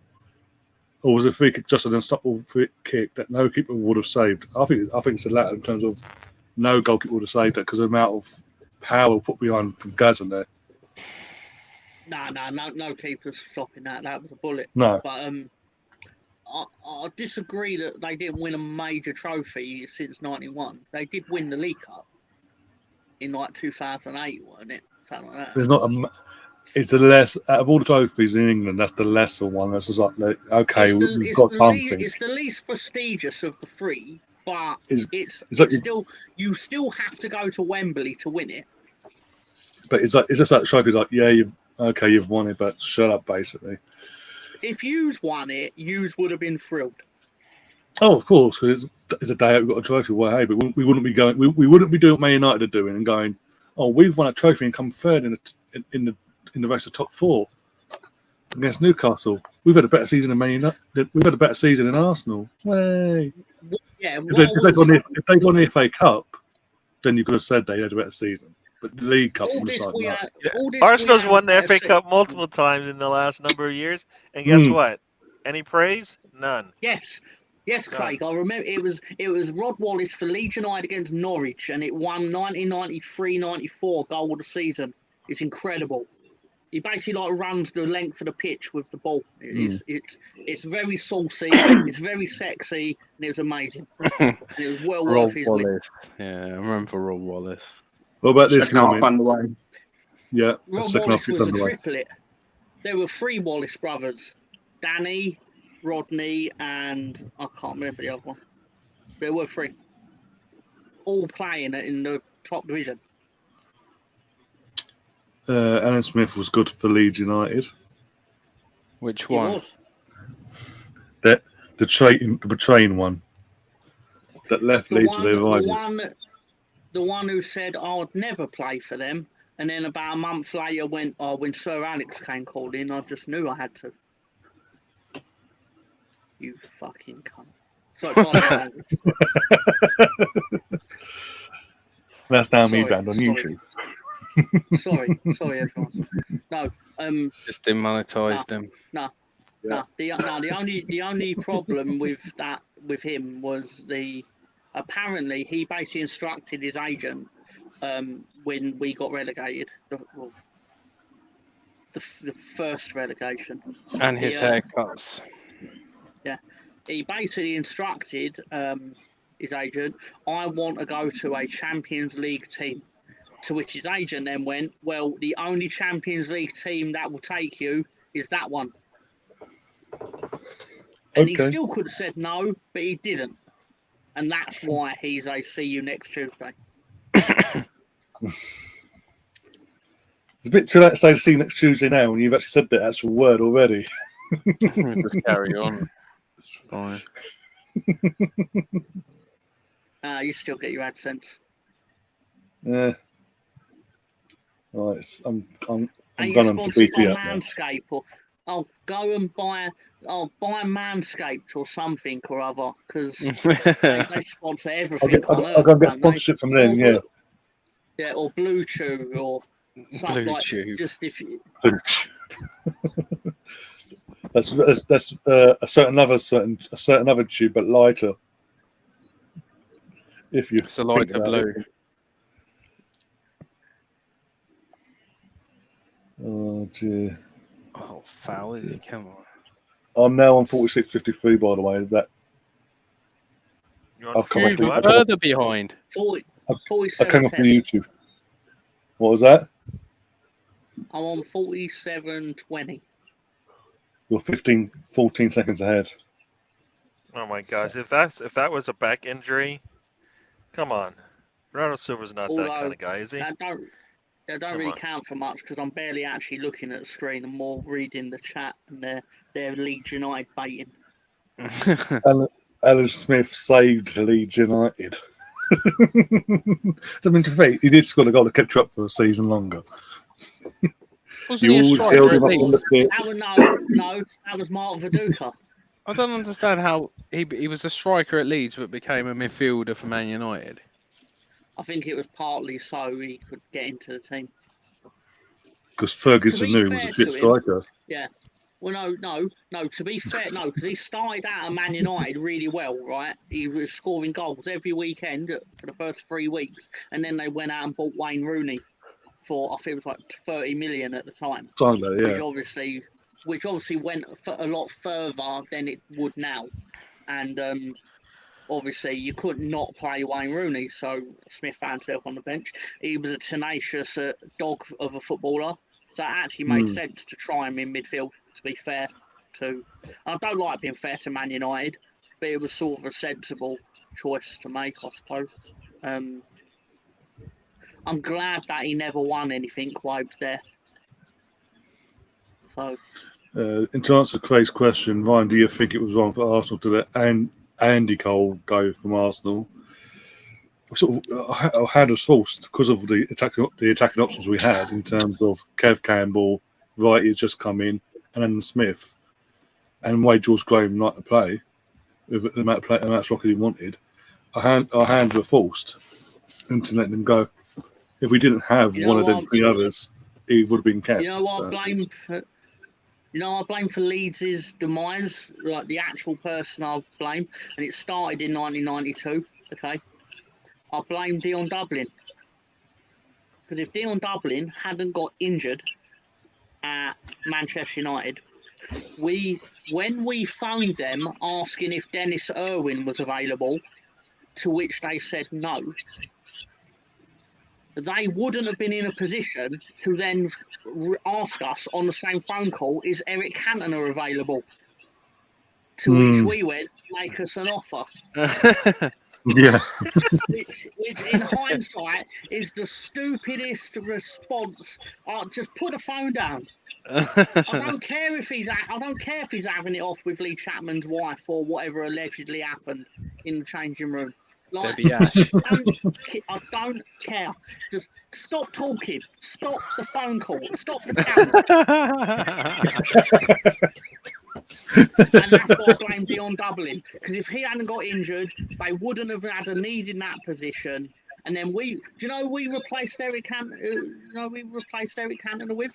Or was the free kick just an unstoppable free kick that no keeper would have saved? I think it's the latter in terms of no goalkeeper would have saved it because of the amount of power put behind from Gazza there. No keeper's stopping that. That was a bullet. No. But I disagree that they didn't win a major trophy since 91. They did win the League Cup in like 2008, wasn't it? Something like that. There's not it's the less out of all the trophies in England. That's the lesser one. That's just like okay, we've got something. It's the least prestigious of the three, but it's like still you still have to go to Wembley to win it. But it's just like trophy. Like, yeah, you've won it, but shut up, basically. If yous won it, yous would have been thrilled. Oh, of course, because it's a day out. We've got a trophy. Well, hey, but we wouldn't be going. We wouldn't be doing what Man United are doing and going, oh, we've won a trophy and come third in the race of top 4 against Newcastle. We've had a better season than Man United. We've had a better season than Arsenal. Way. Yeah, If they'd won the FA Cup, then you could have said they had a better season. But the League Cup was like, no. Arsenal's won the FA Cup multiple times in the last number of years, and guess what? Any praise? None. Yes, Craig. I remember it was Rod Wallace for Leeds United against Norwich, and it won 1993-94 goal of the season. It's incredible. He basically runs the length of the pitch with the ball. It's very saucy, it's very sexy, and it was amazing. And it was well worth his win. Yeah, I remember Rod Wallace. What about this Second half comment? underway. Yeah, Rod Wallace was a triplet. There were 3 Wallace brothers: Danny, Rodney, and I can't remember the other one. There were 3, all playing in the top division. Alan Smith was good for Leeds United. Which one? The betraying one that left Leeds to their rivals. The one who said I would never play for them, and then about a month later when Sir Alex came called in, I just knew I had to. You fucking cunt. Sorry, That's now me banned on YouTube. sorry, everyone. No, just demonetised him. No. The only problem with him was apparently he basically instructed his agent when we got relegated, the first relegation, and his haircuts. Yeah, he basically instructed his agent, I want to go to a Champions League team. To which his agent then went, well, the only Champions League team that will take you is that one. And he still could have said no, but he didn't. And that's why he's a see you next Tuesday. It's a bit too late to say see you next Tuesday now when you've actually said the actual word already. Just carry on. Fine. You still get your AdSense. Yeah. Right, I'm going on to BT BT up Manscaped or I'll go and buy Manscaped or something or other because they sponsor everything. I'll go and get sponsorship from them, yeah. Yeah, or Blue Chew or something like Chew. Just if you. That's a certain other tube, but lighter. If you it's a lighter blue. Oh dear. Oh, foul, is it? Come on. I'm now on 46.53, by the way. That I've come off further behind. 47. I came off the YouTube. What was that? I'm on 47.20. You're 14 seconds ahead. Oh my gosh! If that was a back injury, come on, Bernardo Silva's not that kind of guy, is he? They don't really count for much because I'm barely actually looking at the screen. I'm more reading the chat and they're Leeds United baiting. Alan Smith saved Leeds United. I mean, to be, he did score a goal that kept you up for a season longer. Wasn't he a striker at Leeds? No, that was Mark Viduka. I don't understand how he was a striker at Leeds but became a midfielder for Man United. I think it was partly so he could get into the team. Because Ferguson knew he was a shit striker. Yeah. Well, no. To be fair, no, because he started out at Man United really well, right? He was scoring goals every weekend for the first 3 weeks, and then they went out and bought Wayne Rooney for I think it was like 30 million at the time. Like, yeah. Which obviously went a lot further than it would now, and obviously you could not play Wayne Rooney, so Smith found himself on the bench. He was a tenacious dog of a footballer, so it actually made sense to try him in midfield. To be fair to, I don't like being fair to Man United, but it was sort of a sensible choice to make, I suppose. I'm glad that he never won anything while he was there. So, and to answer Craig's question, Ryan, do you think it was wrong for Arsenal to let Andy Cole go from Arsenal? Sort of, I had us forced because of the attacking options we had in terms of Kev Campbell, Wright had just come in, and then Smith, and Wade George Graham not to play with the amount of rocket he wanted. Our hands were forced into letting them go. If we didn't have one of them 3 others, he would have been kept. You know what I blame for? You know, I blame for Leeds' demise, like the actual person I blame, and it started in 1992. Okay, I blame Dion Dublin, because if Dion Dublin hadn't got injured at Manchester United, when we phoned them asking if Dennis Irwin was available, to which they said no, they wouldn't have been in a position to then ask us on the same phone call, is Eric Cantona available? To which we went, make us an offer. Yeah. Which in hindsight is the stupidest response. Just put the phone down. I don't care if he's having it off with Lee Chapman's wife or whatever allegedly happened in the changing room. Like, Debbie Ash. I don't care. Just stop talking. Stop the phone call. Stop the count. And that's why I blame Dion Dublin. Because if he hadn't got injured, they wouldn't have had a need in that position. And then we replaced Eric Cantona with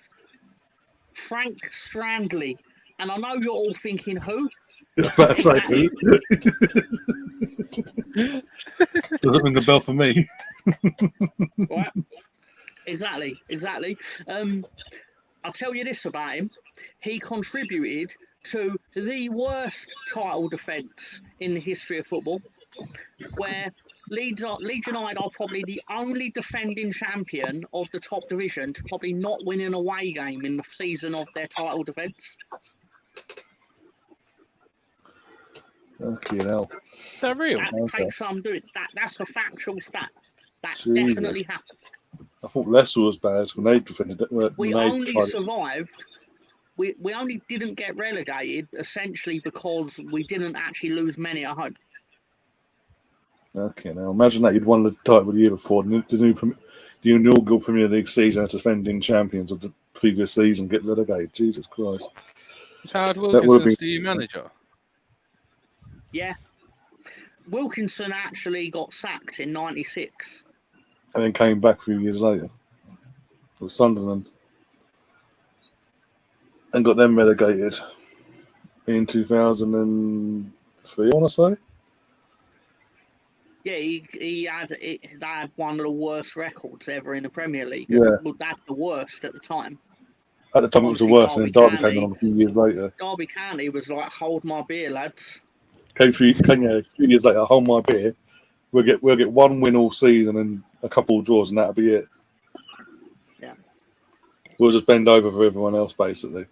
Frank Strandley. And I know you're all thinking, who? Exactly. Doesn't ring a bell for me. Right. Exactly. I'll tell you this about him. He contributed to the worst title defence in the history of football, where Leeds United are probably the only defending champion of the top division to probably not win an away game in the season of their title defence. Okay, hell. Is that real? That takes some doing. That's a factual stat. That Jesus. definitely happened. I thought Leicester was bad when they defended it. We only survived. We only didn't get relegated essentially because we didn't actually lose many at home. Okay, now imagine that you'd won the title the year before, the inaugural Premier League season as defending champions of the previous season, get relegated. Jesus Christ. Is Howard Wilkinson the manager? Yeah. Wilkinson actually got sacked in '96. And then came back a few years later with Sunderland and got them relegated in 2003, I want to say. Yeah, they had one of the worst records ever in the Premier League. Yeah. Well, that's the worst at the time. At the time, it was the worst, and then Derby came along a few years later. Derby County was like, hold my beer, lads. Came a few years later, hold my beer. We'll get one win all season and a couple of draws, and that'll be it. Yeah. We'll just bend over for everyone else, basically.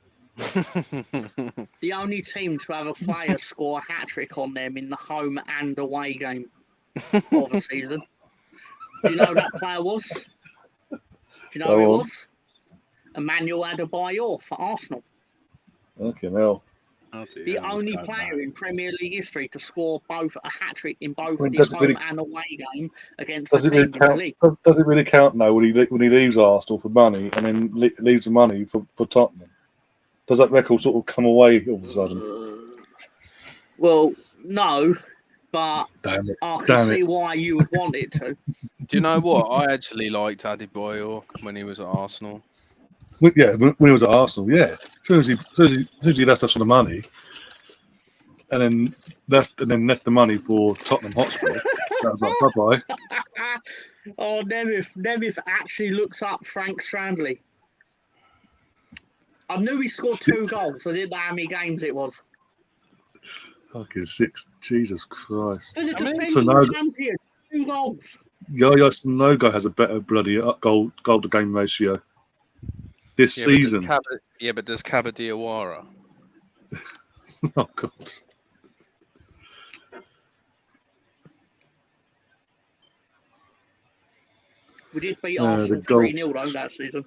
The only team to have a player score a hat-trick on them in the home and away game of the season. Do you know who that player was? Do you know who it was? Emmanuel Adebayor for Arsenal. Okay, now. The only player in Premier League history to score both a hat-trick in both the home and away game against the team in the league. Does it really count, though, when he leaves Arsenal for money and then leaves the money for Tottenham? Does that record sort of come away all of a sudden? Well, no, but I can see why you would want it to. Do you know what? I actually liked Adebayor when he was at Arsenal. Yeah, when he was at Arsenal, yeah. As soon as he left us for the money, and then left the money for Tottenham Hotspur, that was like, bye-bye. Oh, Nemeth actually looks up Frank Strandley. I knew he scored 2 goals. I didn't know how many games it was. Fucking 6. Jesus Christ. For the defending champion, 2 goals. Yaya Sanogo has a better bloody goal to game ratio this season. But does Kabadiawara? Oh, God. We did beat the Arsenal goal. 3-0 though that season.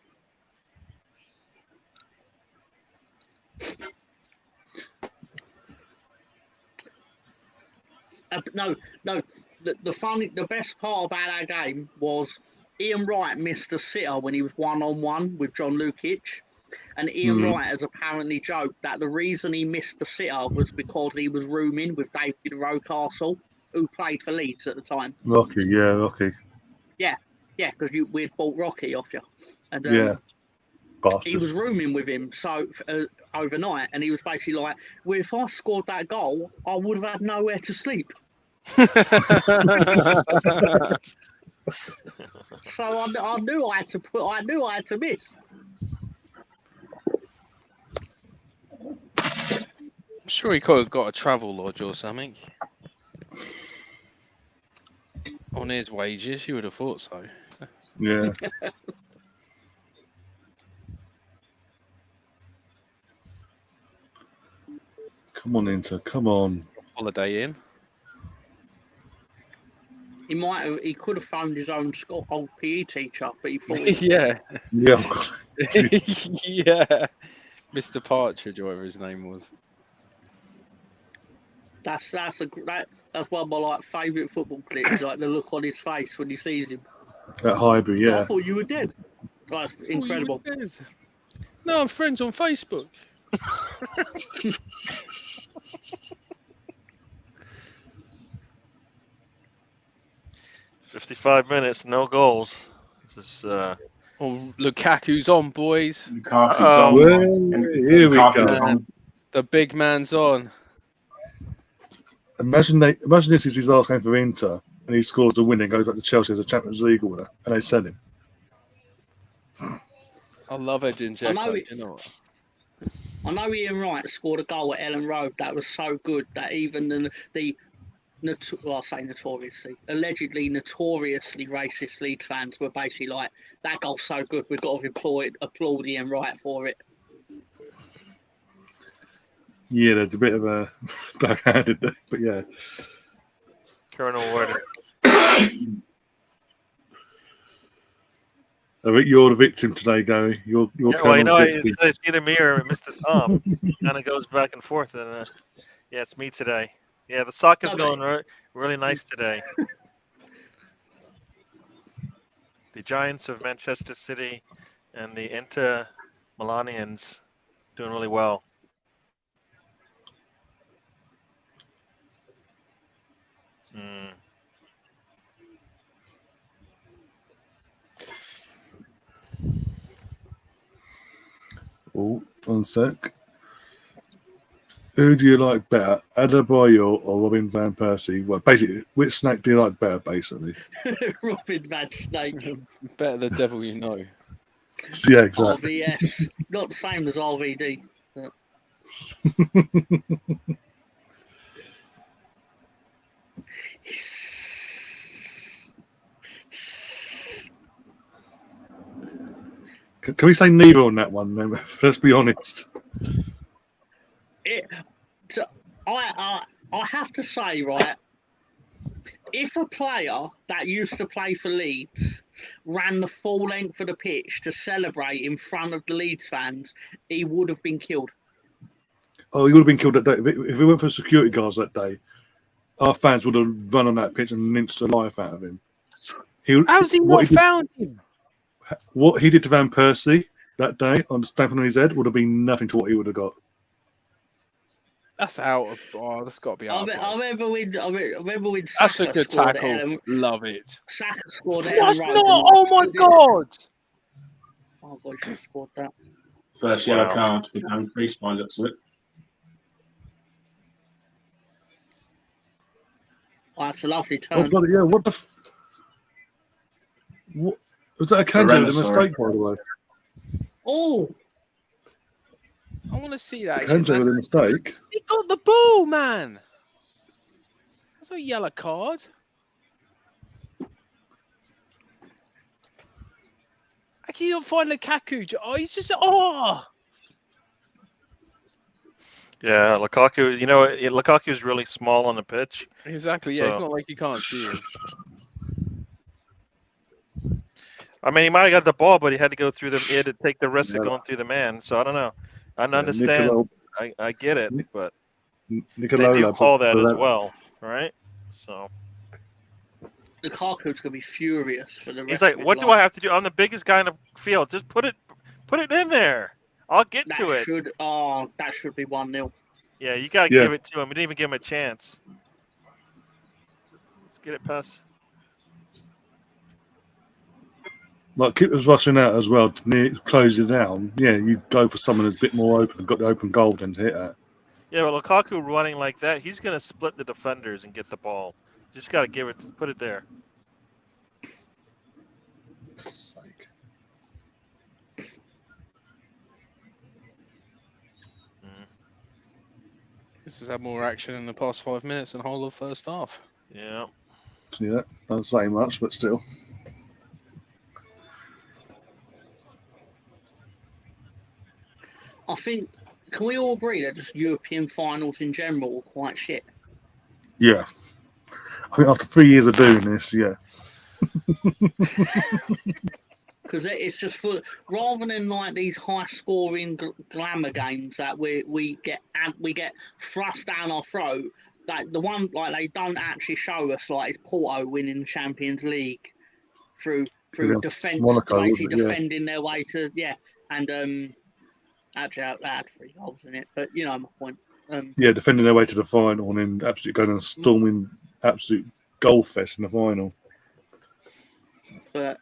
No. The best part about that game was Ian Wright missed a sitter when he was 1-on-1 with John Lukic, and Ian Wright has apparently joked that the reason he missed the sitter was because he was rooming with David Rocastle, who played for Leeds at the time. Rocky. Yeah, because we'd bought Rocky off you, and Yeah. he was Bastards. rooming with him overnight, and he was basically like, "Well, if I scored that goal, I would have had nowhere to sleep." So I knew I had to miss. I'm sure he could have got a travel lodge or something. On his wages, you would have thought so. Yeah. Come on, Inter. Come on. Holiday Inn. He could have phoned his own old PE teacher, but he thought Yeah. Yeah. Yeah. Mr. Partridge, or whatever his name was. that's one of my favourite football clips, like the look on his face when he sees him. At Highbury, I yeah. thought you were dead. That's incredible. No, I'm friends on Facebook. 55 minutes, no goals. This is Oh, Lukaku's on, boys. Lukaku's Uh-oh. on. Well, here we Lukaku's go. on. The big man's on. Imagine this is his last game for Inter, and he scores a win and goes back to Chelsea as a Champions League winner, and they sell him. I love Edin I know Dzeko. it- You know what? I know Ian Wright scored a goal at Ellen Road that was so good that even allegedly notoriously racist Leeds fans were basically like, that goal's so good, we've got to applaud Ian Wright for it. Yeah, there's a bit of a backhanded there, but yeah. Colonel Warden. I think you're the victim today, Gary. You're Yeah, well, you know, victim. I see the mirror and Mr. Tom kind of goes back and forth. And yeah, it's me today. Yeah, the sock is Okay. going really nice today. The Giants of Manchester City and the Inter Milanians doing really well. Oh, one sec. Who do you like better, Adebayo or Robin Van Persie? Well, basically, which snack do you like better, basically? Robin Van Snake. Better the devil you know. Yeah, exactly. RVS. Not the same as RVD. Can we say neither on that one, then? Let's be honest. I have to say, right, if a player that used to play for Leeds ran the full length of the pitch to celebrate in front of the Leeds fans, he would have been killed. Oh, he would have been killed that day. If it weren't for security guards that day, our fans would have run on that pitch and lynched the life out of him. How's he not found him? What he did to Van Persie that day on stamping on his head would have been nothing to what he would have got. That's out of. Oh, that's got to be out. I remember when Saka That's a good scored tackle. at Ellen, Love it. Saka scored at That's Ellen not. Road. Oh my god. Oh god, he scored that. First yellow card with Aaron Priest by the looks of it. Oh, that's a lovely Oh, turn. bloody yeah! What the? What was that? A Kanji with a mistake, by the way? Oh, I want to see that. Kanji with a mistake. He got the ball, man. That's a yellow card. I can't find Lukaku. Oh, he's just. Oh. Yeah, Lukaku. You know, Lukaku is really small on the pitch. Exactly. Yeah, So- it's not like you can't see him. I mean, he might have got the ball, but he had to go through the. He had to take the risk of going through the man. So I don't know. I understand. I get it, but they do call that as well, right? So Lukaku's gonna be furious for the rest. He's like, of his "What life. do I have to do? I'm the biggest guy in the field. Just put it in there. I'll get to it." That should be 1-0. Yeah, you gotta give it to him. We didn't even give him a chance. Let's get it past. Like keepers rushing out as well to close it down. Yeah, you go for someone that's a bit more open, got the open goal then to hit that. Yeah, but Lukaku running like that, he's gonna split the defenders and get the ball. Just gotta put it there. Sake. This has had more action in the past 5 minutes than the whole of the first half. Yeah. Yeah, don't say much, but still. I think, can we all agree that just European finals in general are quite shit? Yeah. I think after 3 years of doing this, yeah. Because it's just for, rather than like these high-scoring glamour games that we get thrust down our throat, like the one like they don't actually show us like is Porto winning the Champions League through defense, Monaco, basically defending their way to and actually that had 3 goals in it, but you know my point. Defending their way to the final and then absolutely going and storming absolute goal fest in the final. But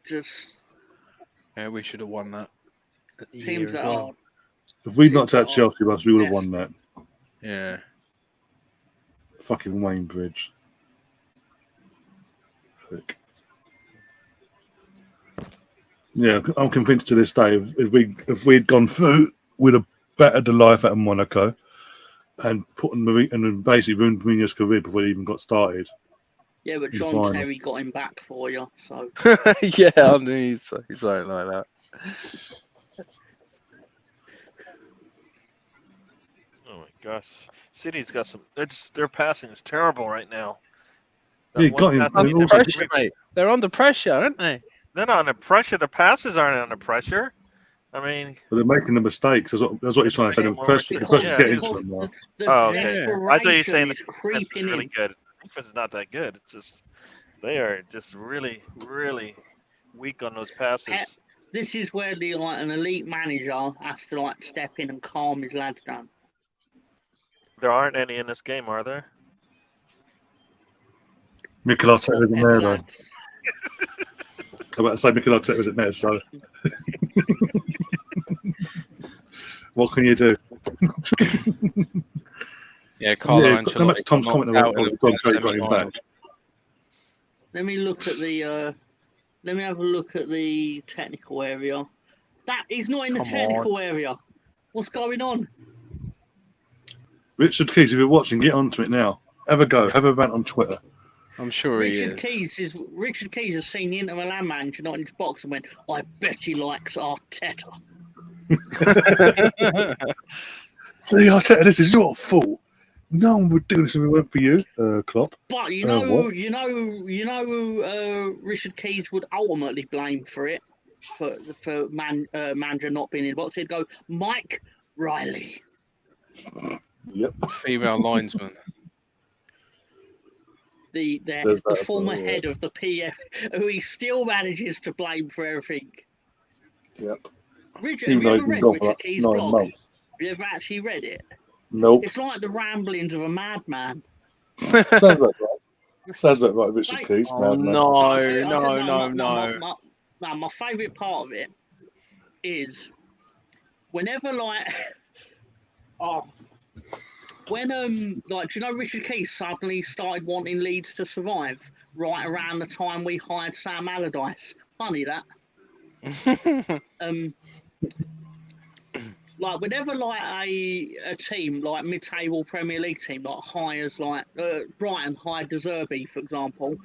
just we should have won that. Teams that are. If we'd not touched Chelsea, we would have won that. Yeah. Fucking Wayne Bridge. Frick. Yeah, I'm convinced to this day if we'd gone through, we'd have bettered the life out of Monaco and basically ruined Mourinho's career before he even got started. Yeah, but John Terry got him back for you, so. Yeah, I knew he'd say something like that. Oh my gosh, City's got some. Their passing is terrible right now. Yeah, got him. Under pressure, mate. They're under pressure, aren't they? They're not under pressure. The passes aren't under pressure. I mean, but they're making the mistakes. That's what he's trying to say. The pressure's getting to them now. I thought you were saying the defense is really good. The defense is not that good. It's just they are just really, really weak on those passes. This is where an elite manager has to step in and calm his lads down. There aren't any in this game, are there? Mikel Arteta isn't there, though. I'm about to say Mikel Arteta isn't there, so what can you do? Yeah, Carlo Ancelotti. How much Tom's comment about got him back? Let me look at the. Let me have a look at the technical area. That is not in the technical area. What's going on? Richard Keys, if you're watching, get onto it now. Have a go. Have a rant on Twitter. I'm sure Richard Keys has seen the Inter Milan manager not in his box and went, I bet he likes Arteta. See, Arteta, this is your fault. No one would do this if it weren't for you, Klopp. But you know who Richard Keys would ultimately blame for it, for manager not being in the box. He'd go, Mike Riley. Yep. Female linesman. The former head of the PF, who he still manages to blame for everything. Yep. Richard, have you ever read Richard Keys' blog? Have you ever actually read it? Nope. It's like the ramblings of a madman. Sounds about right. Sounds about right, Richard Keys. Oh, no. My favourite part of it is whenever when do you know Richard Keys suddenly started wanting Leeds to survive right around the time we hired Sam Allardyce? Funny that. Whenever a team mid-table Premier League team hires Brighton hired De Zerbi, for example,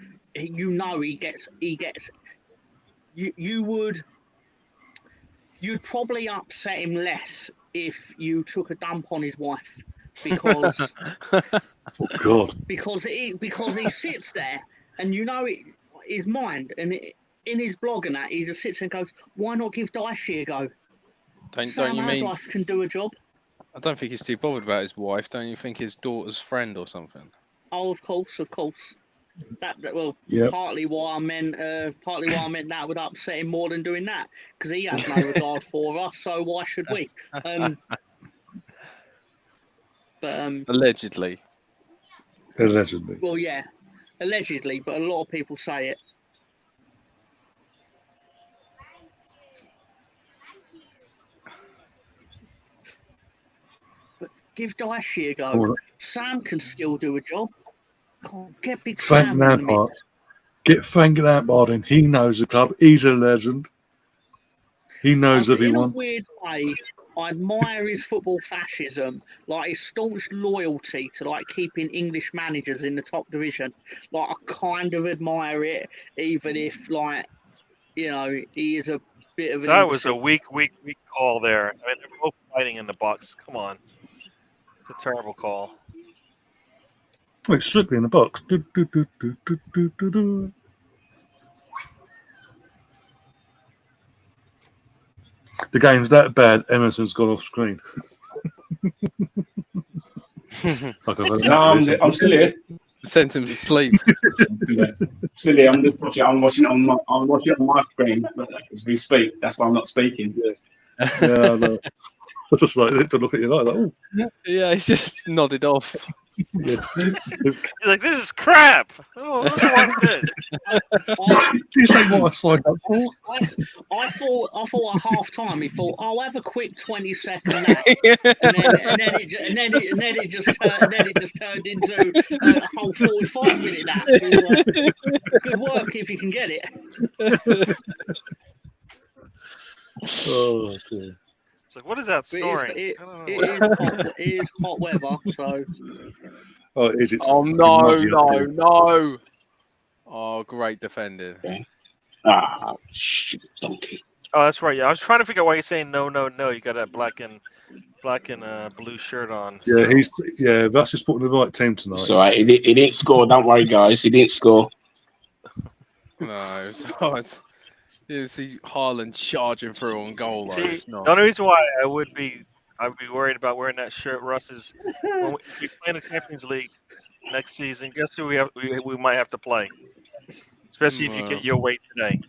you'd probably upset him less if you took a dump on his wife. Because because he sits there and his mind and in his blog and that, he just sits and goes, "Why not give Dicey a go? Don't Sam you mean? Allardyce can do a job." I don't think he's too bothered about his wife. Don't you think his daughter's friend or something? Oh, of course. That well, Yep. partly why I meant that would upset him more than doing that, because he has no regard for us. So why should we? Allegedly. Allegedly. Well, yeah, allegedly, but a lot of people say it. But give Dicey a go. Well, Sam can still do a job. Get Big Frank Sam in the Lampard. mix. Get Frank Lampard in. He knows the club. He's a legend. He knows In a everyone. weird way, I admire his football fascism, like his staunch loyalty to like keeping English managers in the top division. Like I kind of admire it, even if like he is a bit of an. That was a imbecile. weak call there. I mean, they're both fighting in the box. Come on, it's a terrible call. Wait, strictly in the box. Do, do, do, do, do, do, do, do. The game's that bad, Emerson's gone off screen. Like I'm still here. Sent him to sleep. Yeah. Still here. I'm just watching. I'm watching it on my screen as we speak. That's why I'm not speaking. Yeah, I know. I just like to look at you like that. Oh, Yeah, he's just nodded off. yes. He's like, "This is crap. Oh, I don't want this." This ain't what I signed up for. I thought at half time he thought I'll have a quick 20-second nap, and then it just turned into a whole 45-minute nap. It was like, good work if you can get it. Oh, dear. It's like, what is that But snoring? it I don't know. is hot weather, so Oh, it is. It's Oh fucking no, muggy up here. no. Oh, great defending. Shit, donkey. Oh, that's right. Yeah, I was trying to figure out why you're saying no. You got that black and blue shirt on. Yeah, that's just putting the right team tonight. It's all right. He didn't score. Don't worry, guys. He didn't score. No, you see Haaland charging through on goal. Though. See, It's not. the only reason why I would be worried about wearing that shirt, Russ, is if you play in the Champions League next season, guess who we might have to play? Especially if you get your way today.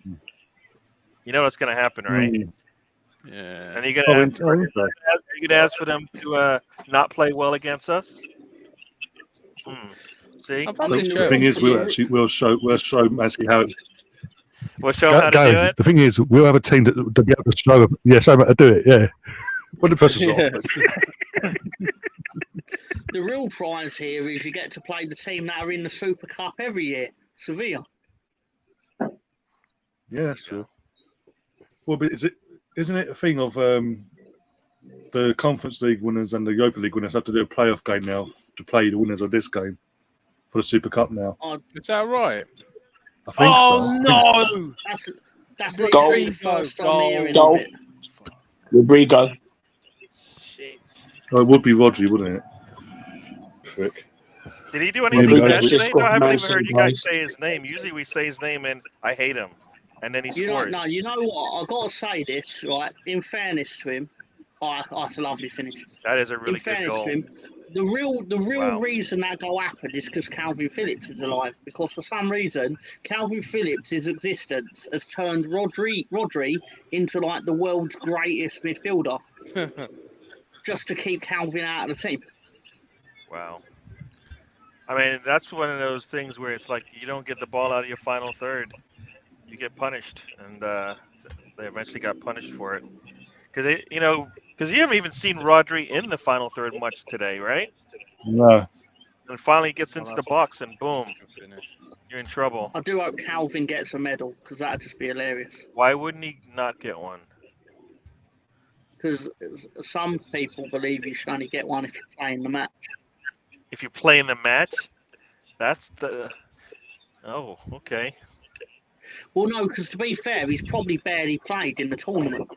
You know what's going to happen, right? Yeah. And you're going to ask for them to not play well against us. See, The thing is, we'll show Massey how it's. we'll show them how to do it. The thing is, we'll have a team that be able to show them how to do it. Yeah. When the pressure's off. the real prize here is you get to play the team that are in the Super Cup every year, Sevilla. Yeah, that's true. Well, but isn't it a thing of the Conference League winners and the Europa League winners have to do a playoff game now to play the winners of this game for the Super Cup now? Is that right? I think so. Oh no! That's Goal. literally the first I'm hearing Goal. of it. Rodrigo. Shit. Oh, it would be Rodri, wouldn't it? Frick. Did he do anything but- yesterday? No, I haven't even Nice heard you guys advice. say his name. Usually we say his name and I hate him, and then he You scores. know what? I've got to say this, right? In fairness to him, that's a lovely finish. That is a really In good fairness goal. to him, the real Wow. reason that goal happened is because Calvin Phillips is alive. Because for some reason, Calvin Phillips' existence has turned Rodri into like the world's greatest midfielder, just to keep Calvin out of the team. Wow. I mean, that's one of those things where it's like you don't get the ball out of your final third, you get punished, and they eventually got punished for it. Because you haven't even seen Rodri in the final third much today, right? No. And finally he gets into the box, and boom, you're in trouble. I do hope Calvin gets a medal because that'd just be hilarious. Why wouldn't he not get one? Because some people believe you should only get one if you're playing the match. If you play in the match, that's the. Oh, okay. Well, no, because to be fair, he's probably barely played in the tournament.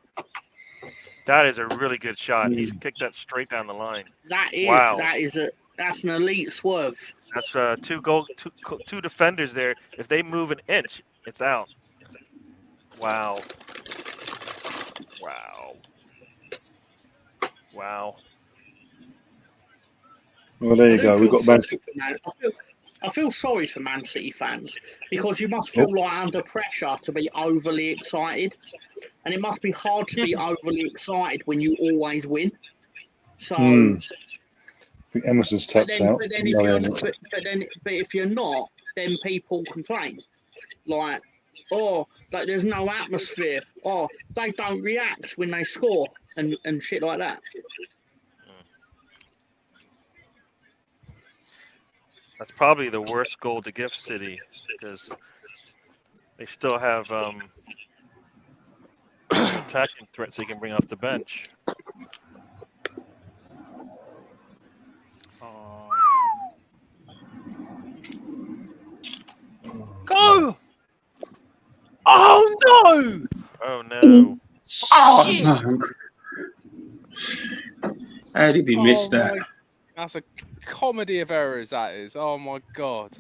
That is a really good shot. He's kicked that straight down the line. That's an elite swerve. That's two defenders there. If they move an inch, it's out. Wow. Wow. Wow. Well, there I you do go. We've feel got Man sorry City. for I feel sorry for Man City fans because you must feel like under pressure to be overly excited, and it must be hard to be overly excited when you always win. So, I think Emerson's but tapped then, out. but then No, if he you're, hasn't. but if you're not, then people complain, like, oh, like there's no atmosphere, oh, they don't react when they score, and shit like that. That's probably the worst goal to give City because they still have attacking threats they can bring off the bench. Go! Oh no! Oh no! Oh, Shit! no. How did he miss that? That's a comedy of errors. That is. Oh my god.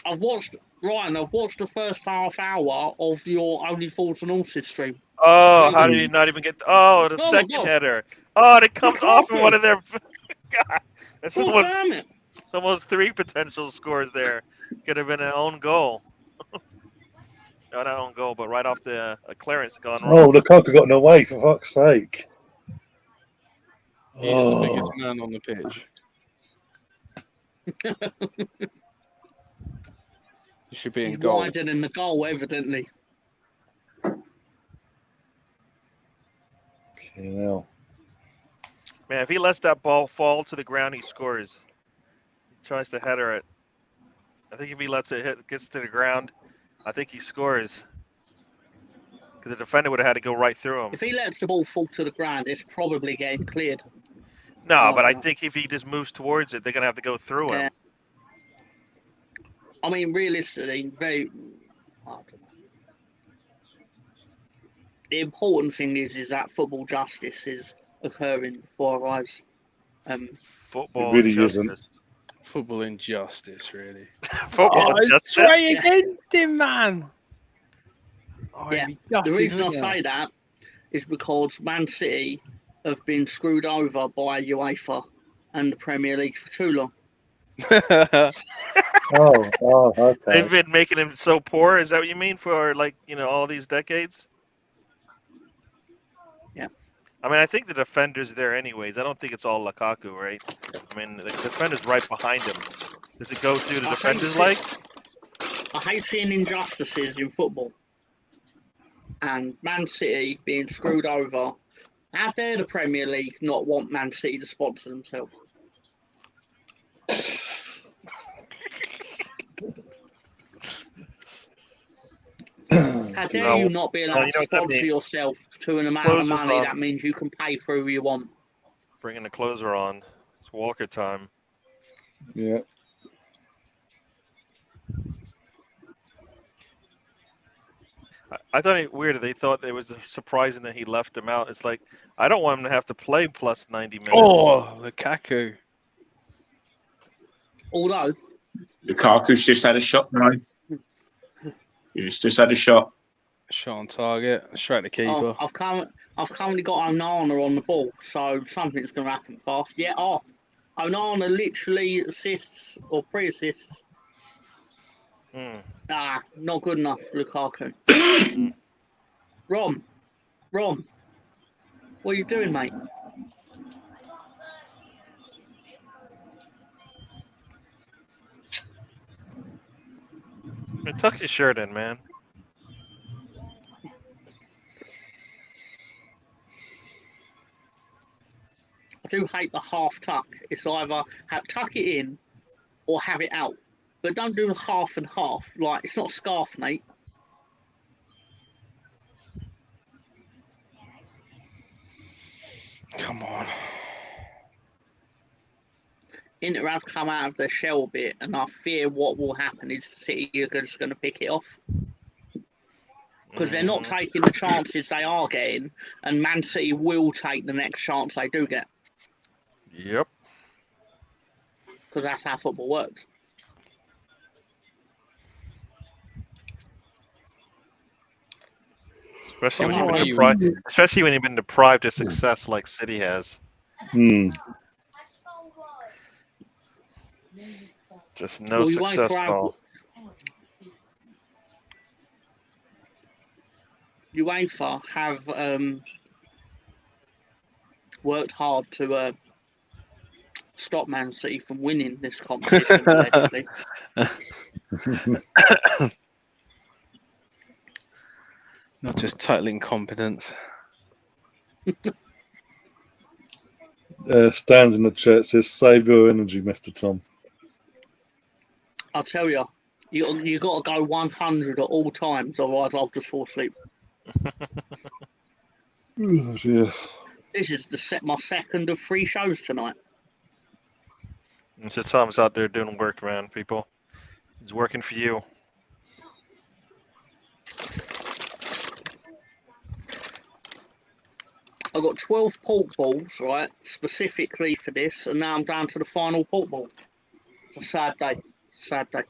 I've watched the first half hour of your Only Fools and Horses stream. Oh, how did he not even get? Oh, the second header. Oh, and it comes off of one of their. God, that's almost 3 potential scores there. Could have been an own goal. No, not own goal, but right off the clearance gone wrong. Oh, Lukaku got in the way, for fuck's sake. He is the biggest man on the pitch. He should be in goal. Wider than the goal, evidently. Yeah. Man, if he lets that ball fall to the ground, he scores. He tries to header it. I think if he lets it gets to the ground, I think he scores. Because the defender would have had to go right through him. If he lets the ball fall to the ground, it's probably getting cleared. No, but I think if he just moves towards it, they're going to have to go through him. I mean, realistically, I don't know. The important thing is that football justice is occurring before our eyes. Football really justice. isn't. Football injustice, really. Football justice. Straight against him, man. Oh, Yeah. The reason I say that is because Man City have been screwed over by UEFA and the Premier League for too long. Okay. They've been making him so poor. Is that what you mean for all these decades? Yeah. I mean, I think the defender's there anyways. I don't think it's all Lukaku, right? I mean, the defender's right behind him. Does it go through the defender's legs? I hate seeing injustices in football. And Man City being screwed over. How dare the Premier League not want Man City to sponsor themselves? How dare you not be allowed to sponsor yourself to an amount of money that means you can pay for who you want? Bringing the closer on. It's Walker time. Yeah. I thought it weird. They thought it was surprising that he left him out. It's like, I don't want him to have to play plus 90 minutes. Oh, Lukaku. Although Lukaku's just had a shot, guys. He's just had a shot. Shot on target, straight to keeper. I've currently got Onana on the ball, so something's going to happen fast. Yeah, Onana literally assists or pre-assists. Not good enough, Lukaku. Rom, what are you doing, mate? Tuck your shirt in, man. I do hate the half tuck. It's either tuck it in or have it out. But don't do half and half. Like, it's not a scarf, mate. Come on. Inter have come out of their shell a bit, and I fear what will happen is City are just going to pick it off. Because they're not taking the chances they are getting, and Man City will take the next chance they do get. Yep. Because that's how football works. Especially when Oh, you've been you- deprived. Especially when you've been deprived of success like City has. Just no Well, you wait success for at all. UEFA have worked hard to stop Man City from winning this competition, allegedly. Not just total incompetence. Stands in the chat says, "Save your energy, Mr. Tom." I'll tell you, you got to go 100 at all times, otherwise I'll just fall asleep. Oh, dear. This is my second of 3 shows tonight. And so Tom's out there doing work, man, people. He's working for you. I've got 12 pork balls, right, specifically for this, and now I'm down to the final pork ball. It's a sad day. Sad day.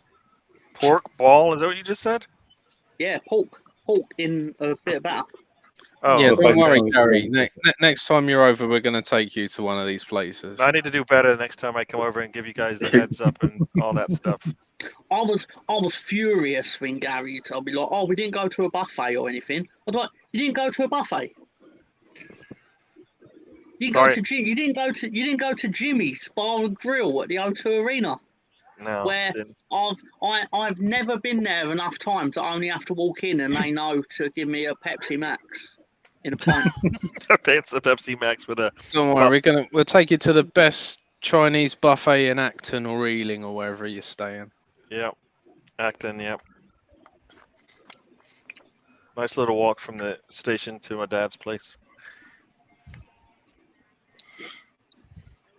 Pork ball, is that what you just said? Yeah, pork. Pork in a bit of batter. Oh, Yeah, okay. don't worry, Okay. Gary. Next time you're over, we're going to take you to one of these places. I need to do better the next time I come over and give you guys the heads up and all that stuff. I was furious when Gary told me, like, oh, we didn't go to a buffet or anything. I was like, you didn't go to a buffet? You didn't go to Jimmy's Bar and Grill at the O2 Arena, No. where didn't. I've never been there enough times. I only have to walk in and they know to give me a Pepsi Max in a pint. It's a Pepsi Max with a. Don't worry, we'll take you to the best Chinese buffet in Acton or Ealing or wherever you're staying. Yep. Acton, yep. Nice little walk from the station to my dad's place.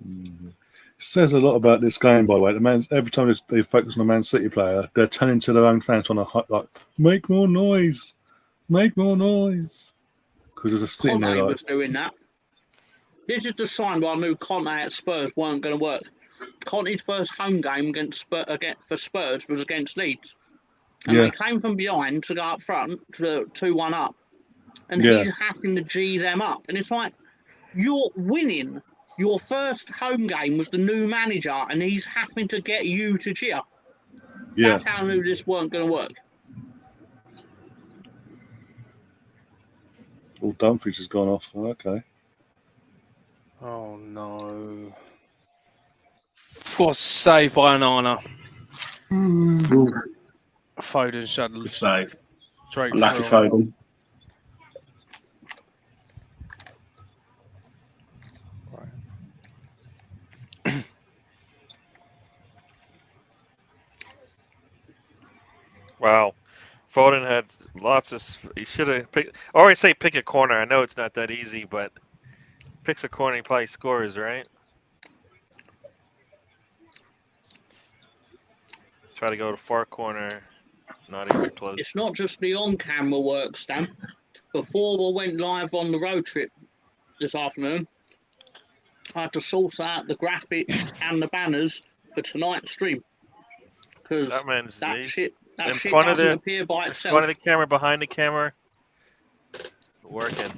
It says a lot about this game, by the way. Every time they focus on a Man City player, they're turning to their own fans on a like, make more noise, because there's a sitting there Conte like, was doing that. This is the sign where I knew Conte at Spurs weren't going to work. Conte's first home game for Spurs was against Leeds. And yeah, they came from behind to go up front to 2-1 up. And Yeah. he's having to G them up. And it's like, you're winning your first home game with the new manager and he's having to get you to cheer. yeah. That's how I knew this weren't going to work. All Dumfries has gone off. Oh, okay. Oh no! Was saved by Onana. Foden shut Good save. straight Lucky through. Foden. Wow. Foden had lots of. He should have picked. I always say pick a corner. I know it's not that easy, but picks a corner, he probably scores, right? Try to go to far corner. Not even close. It's not just the on-camera work, Stan. Before we went live on the road trip this afternoon, I had to source out the graphics and the banners for tonight's stream. Because That man's that he's shit in front of doesn't the- appear by in itself. front of the camera, behind the camera. Working.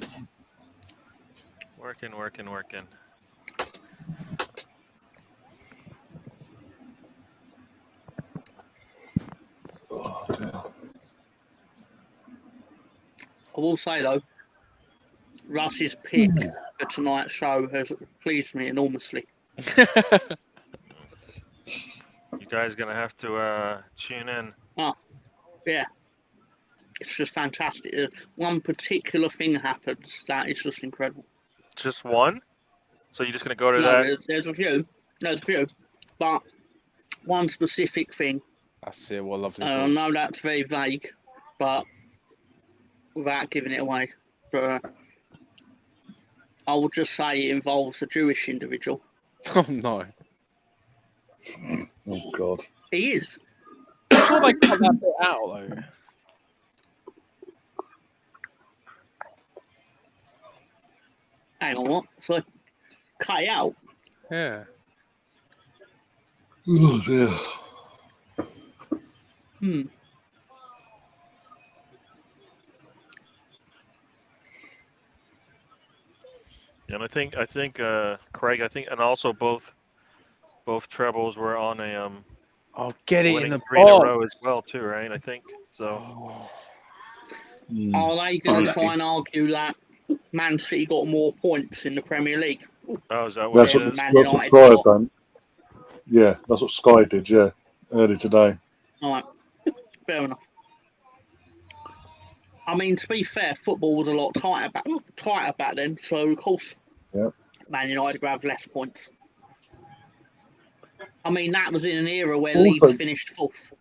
Oh, dear. I will say though, Russ's pick for tonight's show has pleased me enormously. You guys gonna have to tune in. Yeah, it's just fantastic. One particular thing happens that is just incredible. Just one? So you're just gonna go to No, that? there's a few. There's a few, but one specific thing. That's it. What a lovely. I know that's very vague, but without giving it away, but I will just say it involves a Jewish individual. Oh no! Oh God. He is. How they cut that bit out though? Hang on, what? So cut it out. Yeah. Oh dear. And I think Craig, and also both trebles were on a Oh, get it in winning the 3 in a box. row as well too, right? I think so. Oh, Are they going to Unlucky. try and argue that Man City got more points in the Premier League? Oh, is that what That's it what, is? Man that's what United Sky got. done. Yeah, that's what Sky did. Yeah, early today. All right, fair enough. I mean, to be fair, football was a lot tighter back then, so of course, Yeah. Man United would have less points. I mean, that was in an era where Also- Leeds finished fourth.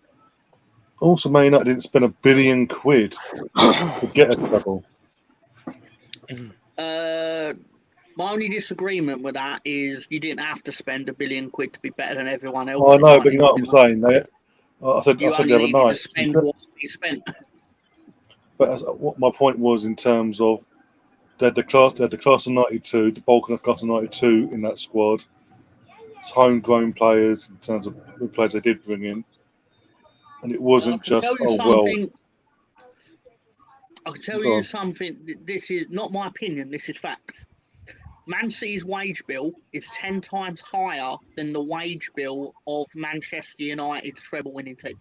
Also, Man United didn't spend £1 billion to get a treble. My only disagreement with that is you didn't have to spend £1 billion to be better than everyone else. Oh, I know, in but you know what I'm 1999. saying. I said You the only other needed night. to spend what you spent. But what my point was in terms of they had the class of '92, the bulk of the class of '92 in that squad. It's homegrown players in terms of the players they did bring in, and it wasn't I can just tell you something. I can tell Go you on. something. This is not my opinion. This is fact. Man City's wage bill is 10 times higher than the wage bill of Manchester United's treble-winning team.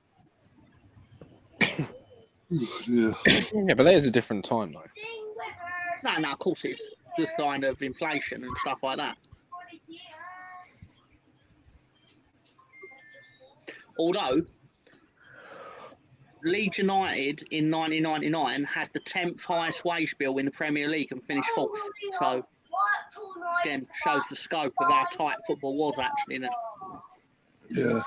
Yeah. yeah, but that is a different time, though. No, of course it's the sign of inflation and stuff like that. Although Leeds United in 1999 had the 10th highest wage bill in the Premier League and finished fourth. So again, shows the scope of how tight football was actually. Then. Yeah.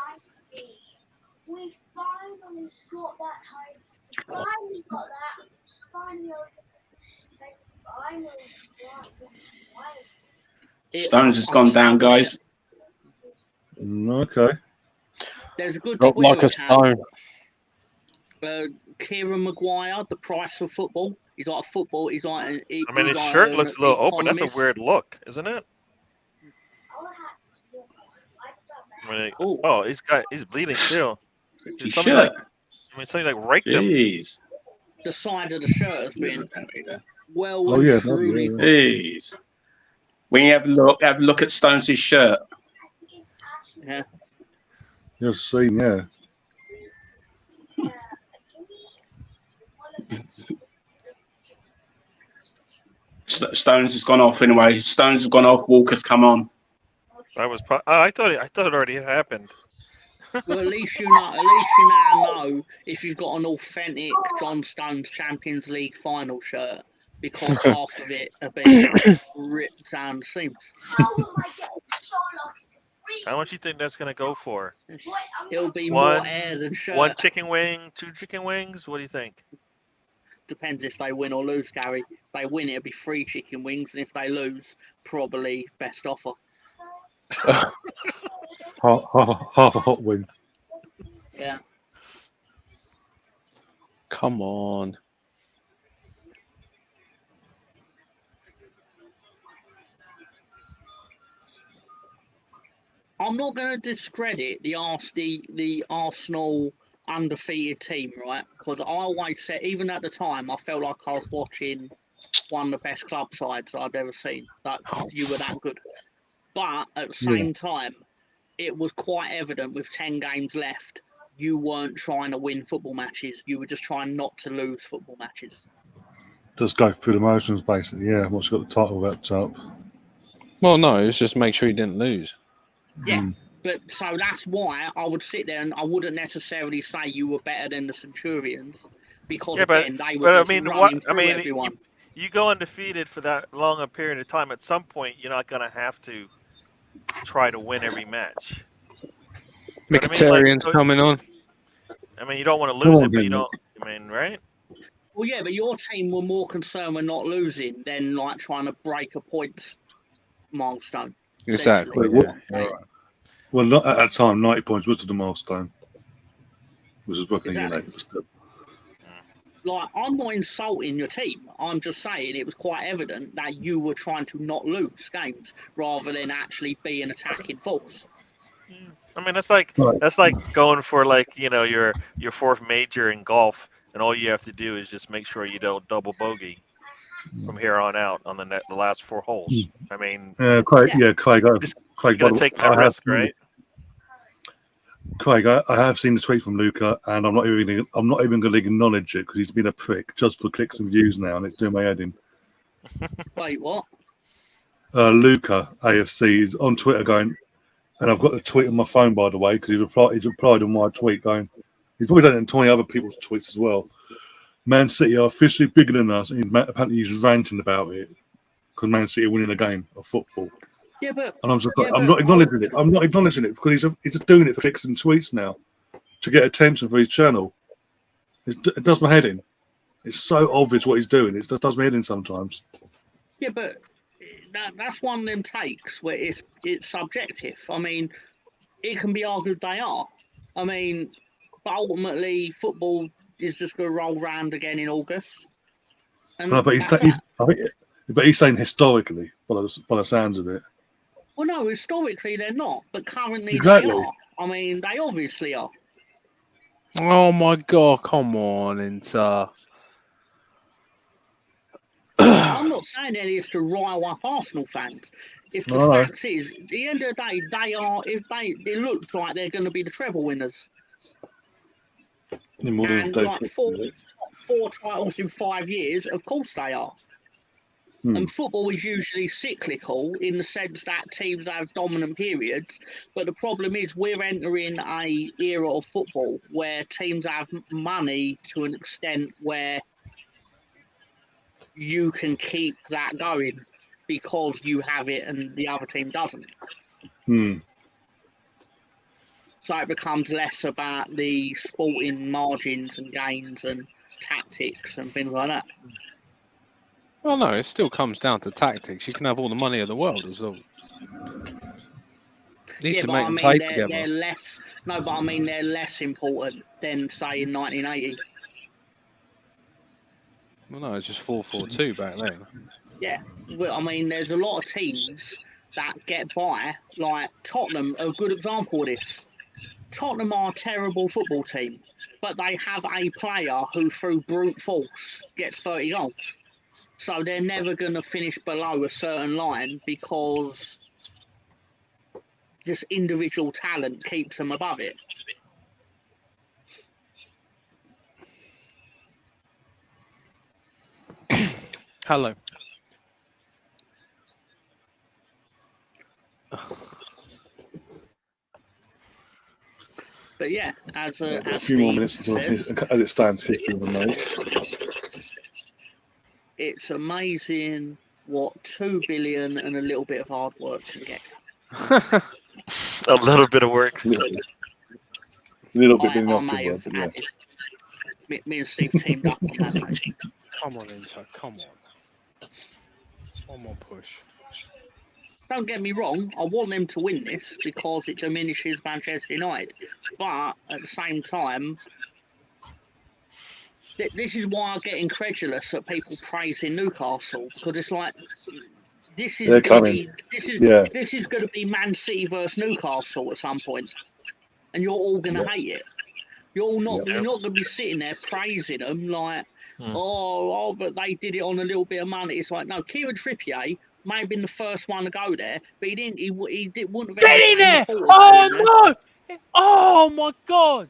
We finally got that time. Finally got that. Finally Stones has gone down, guys. Okay. There's a good Drop Twitter like a account. stone. Kieran Maguire, The Price of Football. He's like a football. He's like. I mean, his shirt looks a little open. That's a weird look, isn't it? I mean, he's bleeding still. His Something shirt. something like raked him. Jeez. The side of the shirt has been well Oh, and yeah, truly. yeah. Jeez. When you have a look at Stones' shirt. Yeah. You've seen, yeah. Stones has gone off anyway. Stones has gone off. Walker's come on. That was. I thought it already had happened. Well, at least you now know if you've got an authentic John Stones Champions League final shirt, because half of it have been ripped down the seams. How much do you think that's gonna go for? It'll be more air than shirt. 1 chicken wing, 2 chicken wings. What do you think? Depends if they win or lose, Gary. If they win, it'll be 3 chicken wings, and if they lose, probably best offer. Half a hot wing. Yeah. Come on. I'm not going to discredit the Arsenal undefeated team, right? Because I always said, even at the time, I felt like I was watching one of the best club sides I'd ever seen. Like, you were that good. But at the same time, it was quite evident with 10 games left, you weren't trying to win football matches. You were just trying not to lose football matches. Just go through the motions, basically. Yeah, once you got the title wrapped up. Well, no, it's just make sure you didn't lose. Yeah, but so that's why I would sit there and I wouldn't necessarily say you were better than the Centurions, because again, they were just running through everyone. You go undefeated for that long a period of time. At some point, you're not going to have to try to win every match. Mkhitaryan's coming on. I mean, you don't want to lose it, but you don't. I mean, right? Well, yeah, but your team were more concerned with not losing than like trying to break a points milestone. Exactly. Yeah. Right. Well, not at that time, 90 points was the milestone. Which is working United. Like, I'm not insulting your team. I'm just saying it was quite evident that you were trying to not lose games rather than actually be an attacking force. I mean, that's like going for your fourth major in golf, and all you have to do is just make sure you don't double bogey. from here on out on the last 4 holes. I mean, Craig. Yeah. Yeah, Craig. Craig, got to take that risk, right? Craig, I have seen the tweet from Luca, and I'm not even going to acknowledge it because he's been a prick just for clicks and views now, and it's doing my head in. Wait, what? Luca AFC is on Twitter going, and I've got the tweet on my phone, by the way, because he's replied on my tweet going, he's probably done it in 20 other people's tweets as well. Man City are officially bigger than us, and apparently he's ranting about it because Man City are winning a game of football. Yeah, but And I'm not acknowledging it. I'm not acknowledging it because he's just doing it for clicks and tweets now to get attention for his channel. It does my head in. It's so obvious what he's doing. It just does my head in sometimes. yeah, but that's one of them takes where it's subjective. I mean, it can be argued they are. I mean, but ultimately, football is just going to roll round again in August. And No, but he's saying historically, by the sounds of it. well, no, historically they're not, but currently Exactly. they are. I mean, they obviously are. Oh my god! Come on, Inter. I'm not saying any is to rile up Arsenal fans. It's the No. fact is, at the end of the day, they are. It looks like they're going to be the treble winners. In modern And day like football. four titles in 5 years, of course they are. And football is usually cyclical in the sense that teams have dominant periods. But the problem is we're entering a era of football where teams have money to an extent where you can keep that going because you have it and the other team doesn't. So it becomes less about the sporting margins and gains and tactics and things like that. Well, no, it still comes down to tactics. You can have all the money in the world as well. You need to make them play together. They're less. No, but I mean they're less important than say in 1980. Well, no, it's just 4-4-2 back then. Yeah, well, I mean there's a lot of teams that get by. Like Tottenham are a good example of this. Tottenham are a terrible football team, but they have a player who, through brute force, gets 30 goals. So they're never going to finish below a certain line because just individual talent keeps them above it. Hello. But yeah, as A few more minutes until as it stands, history will know. it's amazing what 2 billion and a little bit of hard work can get. A little bit of work. A little bit I didn't have may to have work, but yeah. added. Me and Steve teamed up on that. Come on, Inter. Come on. One more push. Don't get me wrong, I want them to win this because it diminishes Manchester United. But at the same time, this is why I get incredulous at people praising Newcastle because it's like this is going to be Man City versus Newcastle at some point, and you're all going to hate it. You're not going to be sitting there praising them like, but they did it on a little bit of money. It's like no, Kieran Trippier may have been the first one to go there, but he didn't. He wouldn't have Get in there! Oh no! Oh my god!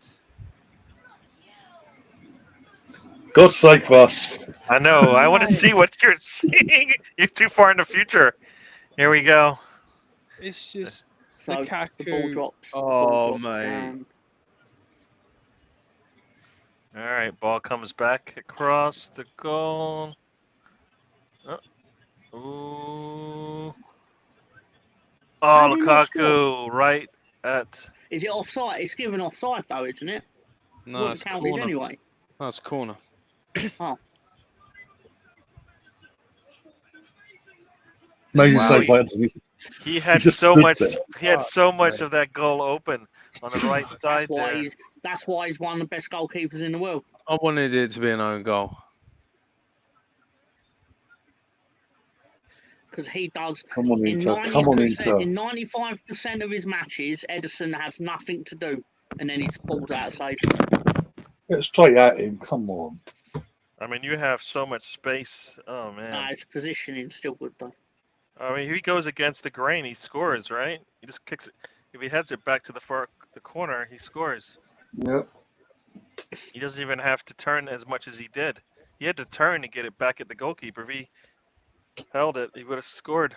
God's sake, Russ. I know. I want to see what you're seeing. You're too far in the future. Here we go. It's just So Lukaku. the ball drops. Oh mate. Down. All right, ball comes back across the goal. Ooh. Oh, Lukaku, right at. Is it offside? It's given offside though, isn't it? No, it's counted corner. anyway. No, it's corner. Oh. Amazing Wow. save by Anthony. He had just so stood much. there. He had so much of that goal open on the right side there. That's why he's one of the best goalkeepers in the world. I wanted it to be an own goal. Because he does. Come on, In Inter. Come on, 90%, Inter. in 95% of his matches, Ederson has nothing to do, and then he's pulled out of save. Get straight at him. Come on. I mean, you have so much space. Oh man. His positioning still good though. I mean, if he goes against the grain, he scores, right? He just kicks it. If he heads it back to the corner, he scores. Yep. He doesn't even have to turn as much as he did. He had to turn to get it back at the goalkeeper. If he held it, he would have scored.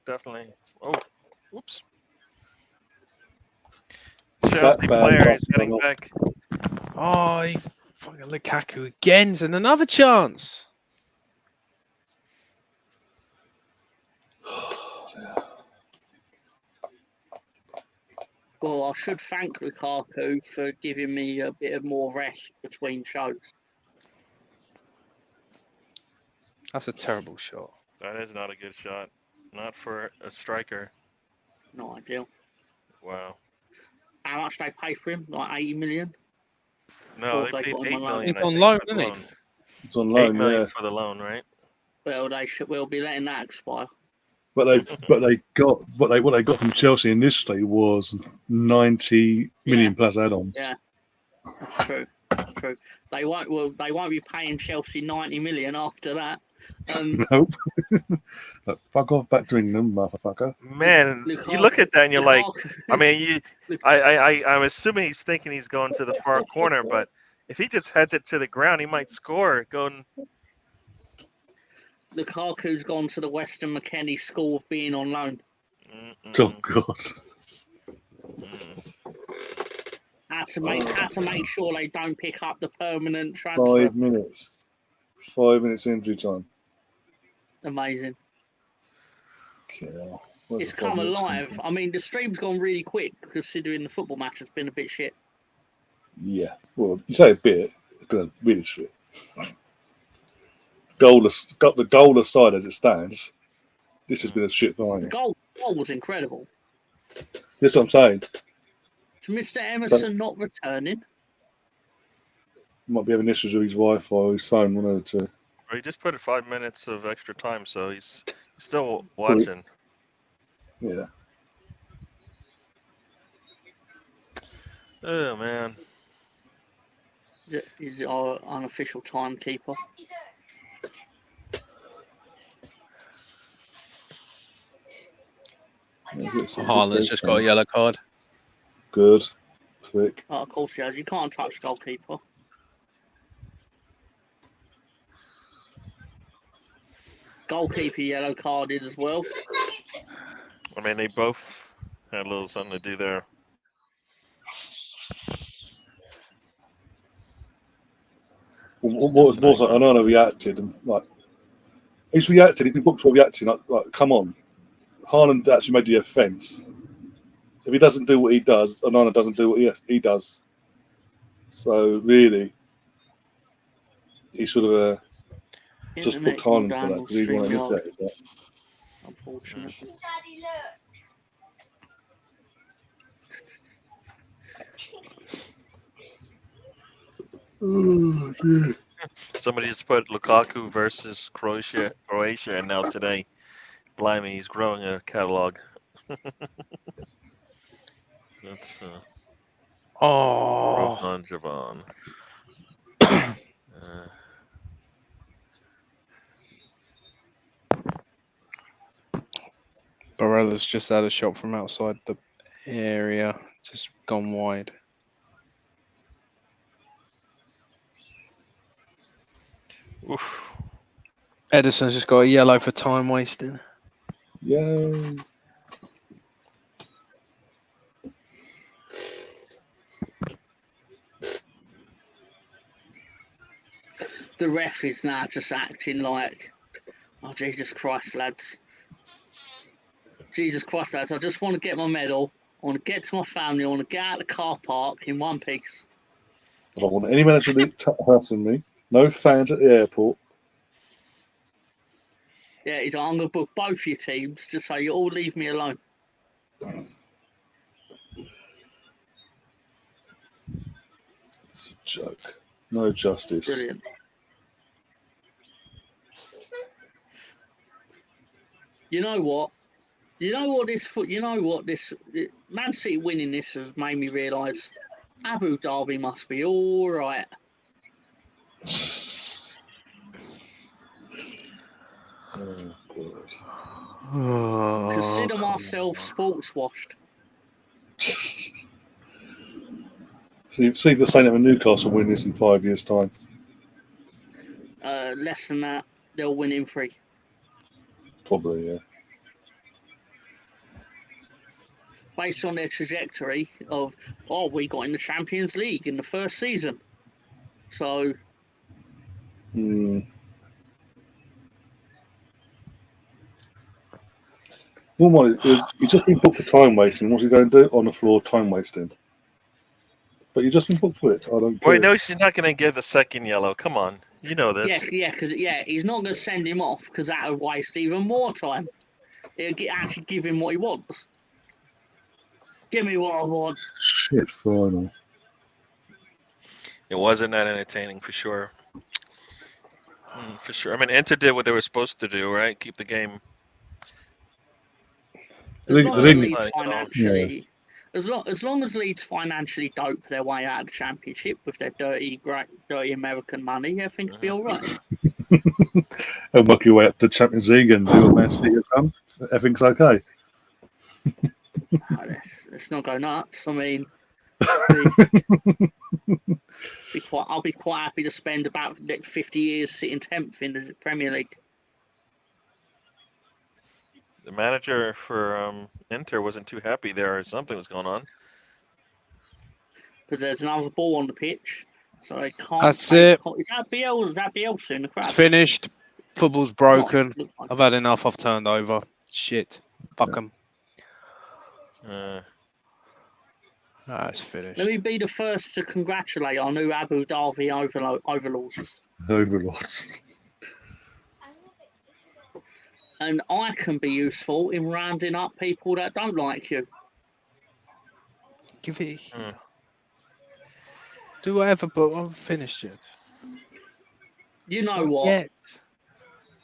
Definitely. Oh, oops. Chelsea player is getting back. Oh, fucking Lukaku again, and another chance. Well, I should thank Lukaku for giving me a bit of more rest between shows. That's a terrible shot. That is not a good shot. Not for a striker. Not ideal. Wow. How much they pay for him? Like 80 million? No, Or they they paid got him 8 on loan? million. He's I on think, loan, for the isn't he? loan. It's on 8 loan, million yeah. for the loan, right? Well, they will be letting that expire. But they got what they got from Chelsea initially was 90 million plus add-ons. Yeah, that's true. That's true. They won't be paying Chelsea 90 million after that. Nope. But fuck off back to England, motherfucker. Man, you look at that and you're like, I mean, I'm assuming he's thinking he's going to the far corner, but if he just heads it to the ground, he might score. Going. Lukaku's gone to the Western McKennie School of being on loan. Oh God. How to make sure they don't pick up the permanent transfer. 5 minutes. 5 minutes injury time. Amazing. Yeah. It's come alive. I mean, the stream's gone really quick considering the football match has been a bit shit. Yeah. Well, you say a bit, it's been really shit. Goalless, got the goalless side as it stands. This has been a shit The final. goal was incredible. That's what I'm saying. To Mr. Emerson not returning. Might be having issues with his Wi-Fi or his phone, one of the two. Well, he just put 5 minutes of extra time, so he's still watching. Yeah. Oh man. Is it our unofficial timekeeper? Haaland's just got a yellow card. Good. Quick. Oh, of course he has. You can't touch goalkeeper. Goalkeeper yellow carded as well. I mean, they both had a little something to do there. What was more like, I know I reacted and like he's reacted, he's been booked for reacting, like come on. Haaland actually made the offence. If he doesn't do what he does, Onana doesn't do what he does. So really he should have just booked Haaland for that because he didn't want to look at it. Unfortunately. Daddy, look. Oh dear. Somebody just put Lukaku versus Croatia, and now today, blimey, he's growing a catalog. That's Oh, Rohan Javan. Barella's just had a shot from outside the area, just gone wide. Oof. Edison's just got a yellow for time wasting. Yay. The ref is now just acting like, oh, Jesus Christ, lads. Jesus Christ, lads. I just want to get my medal. I want to get to my family. I want to get out of the car park in one piece. I don't want any manager harassing me. No fans at the airport. Yeah, he's like, I'm going to book both your teams just so you all leave me alone. It's a joke. No justice. Brilliant. You know what? Man City winning this has made me realise Abu Dhabi must be all right. Consider myself sports washed. See the same with Newcastle win this in 5 years' time. Less than that, they'll win in 3. Probably, yeah. Based on their trajectory of, we got in the Champions League in the first season. So, Well, he's just been booked for time wasting. What's he going to do on the floor? Time wasting. But you've just been booked for it. I don't care. Well, he knows he's not going to give the second yellow. Come on, you know this. because he's not going to send him off because that would waste even more time. It'll actually give him what he wants. Give me what I want. Shit, final. It wasn't that entertaining for sure. For sure. I mean, Inter did what they were supposed to do, right? Keep the game. As long as Leeds financially, as long as Leeds financially dope their way out of the Championship with their dirty American money, everything will be all right. And work your way up to Champions League and do what Man City have done. Everything's okay. Let's not go nuts. I mean, I'll be quite happy to spend about the next 50 years sitting 10th in the Premier League. The manager for Inter wasn't too happy there, or something was going on. Because there's another ball on the pitch, so they can't. That's it. Is that BL? Is that Bielsa in the crowd? It's finished. Football's broken. Looks like- I've had enough. I've turned over. Shit. Fuck them. It's finished. Let me be the first to congratulate our new Abu Dhabi overlords. Overlords. And I can be useful in rounding up people that don't like you. Give it. Do whatever, but I'm finished yet. You know what?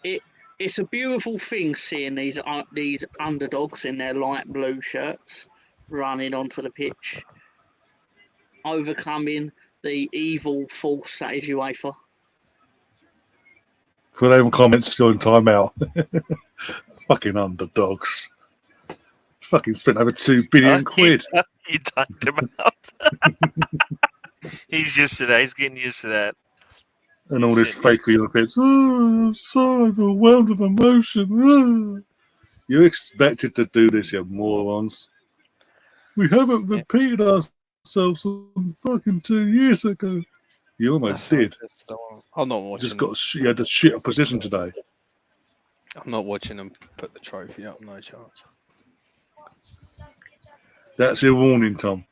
Yet. It's a beautiful thing seeing these underdogs in their light blue shirts running onto the pitch, overcoming the evil force that is UEFA. Could I even comment still in timeout? Fucking underdogs. Fucking spent over £2 billion. You timed him out. He's used to that. He's getting used to that. And all this fake real bits. Oh, I'm so overwhelmed with emotion. You expected to do this, you morons. We haven't repeated ourselves from fucking 2 years ago. You almost did. I'm not watching. You had a shit opposition today. I'm not watching them put the trophy up. No chance. That's your warning, Tom.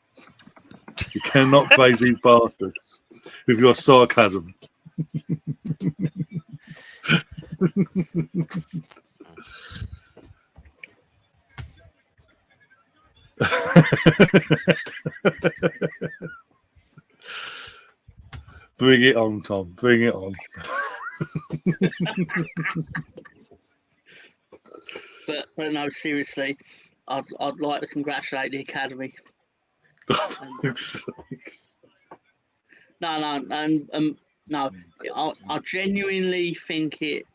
You cannot praise these bastards with your sarcasm. Bring it on, Tom. Bring it on. But no, seriously, I'd like to congratulate the academy. No, I genuinely think it.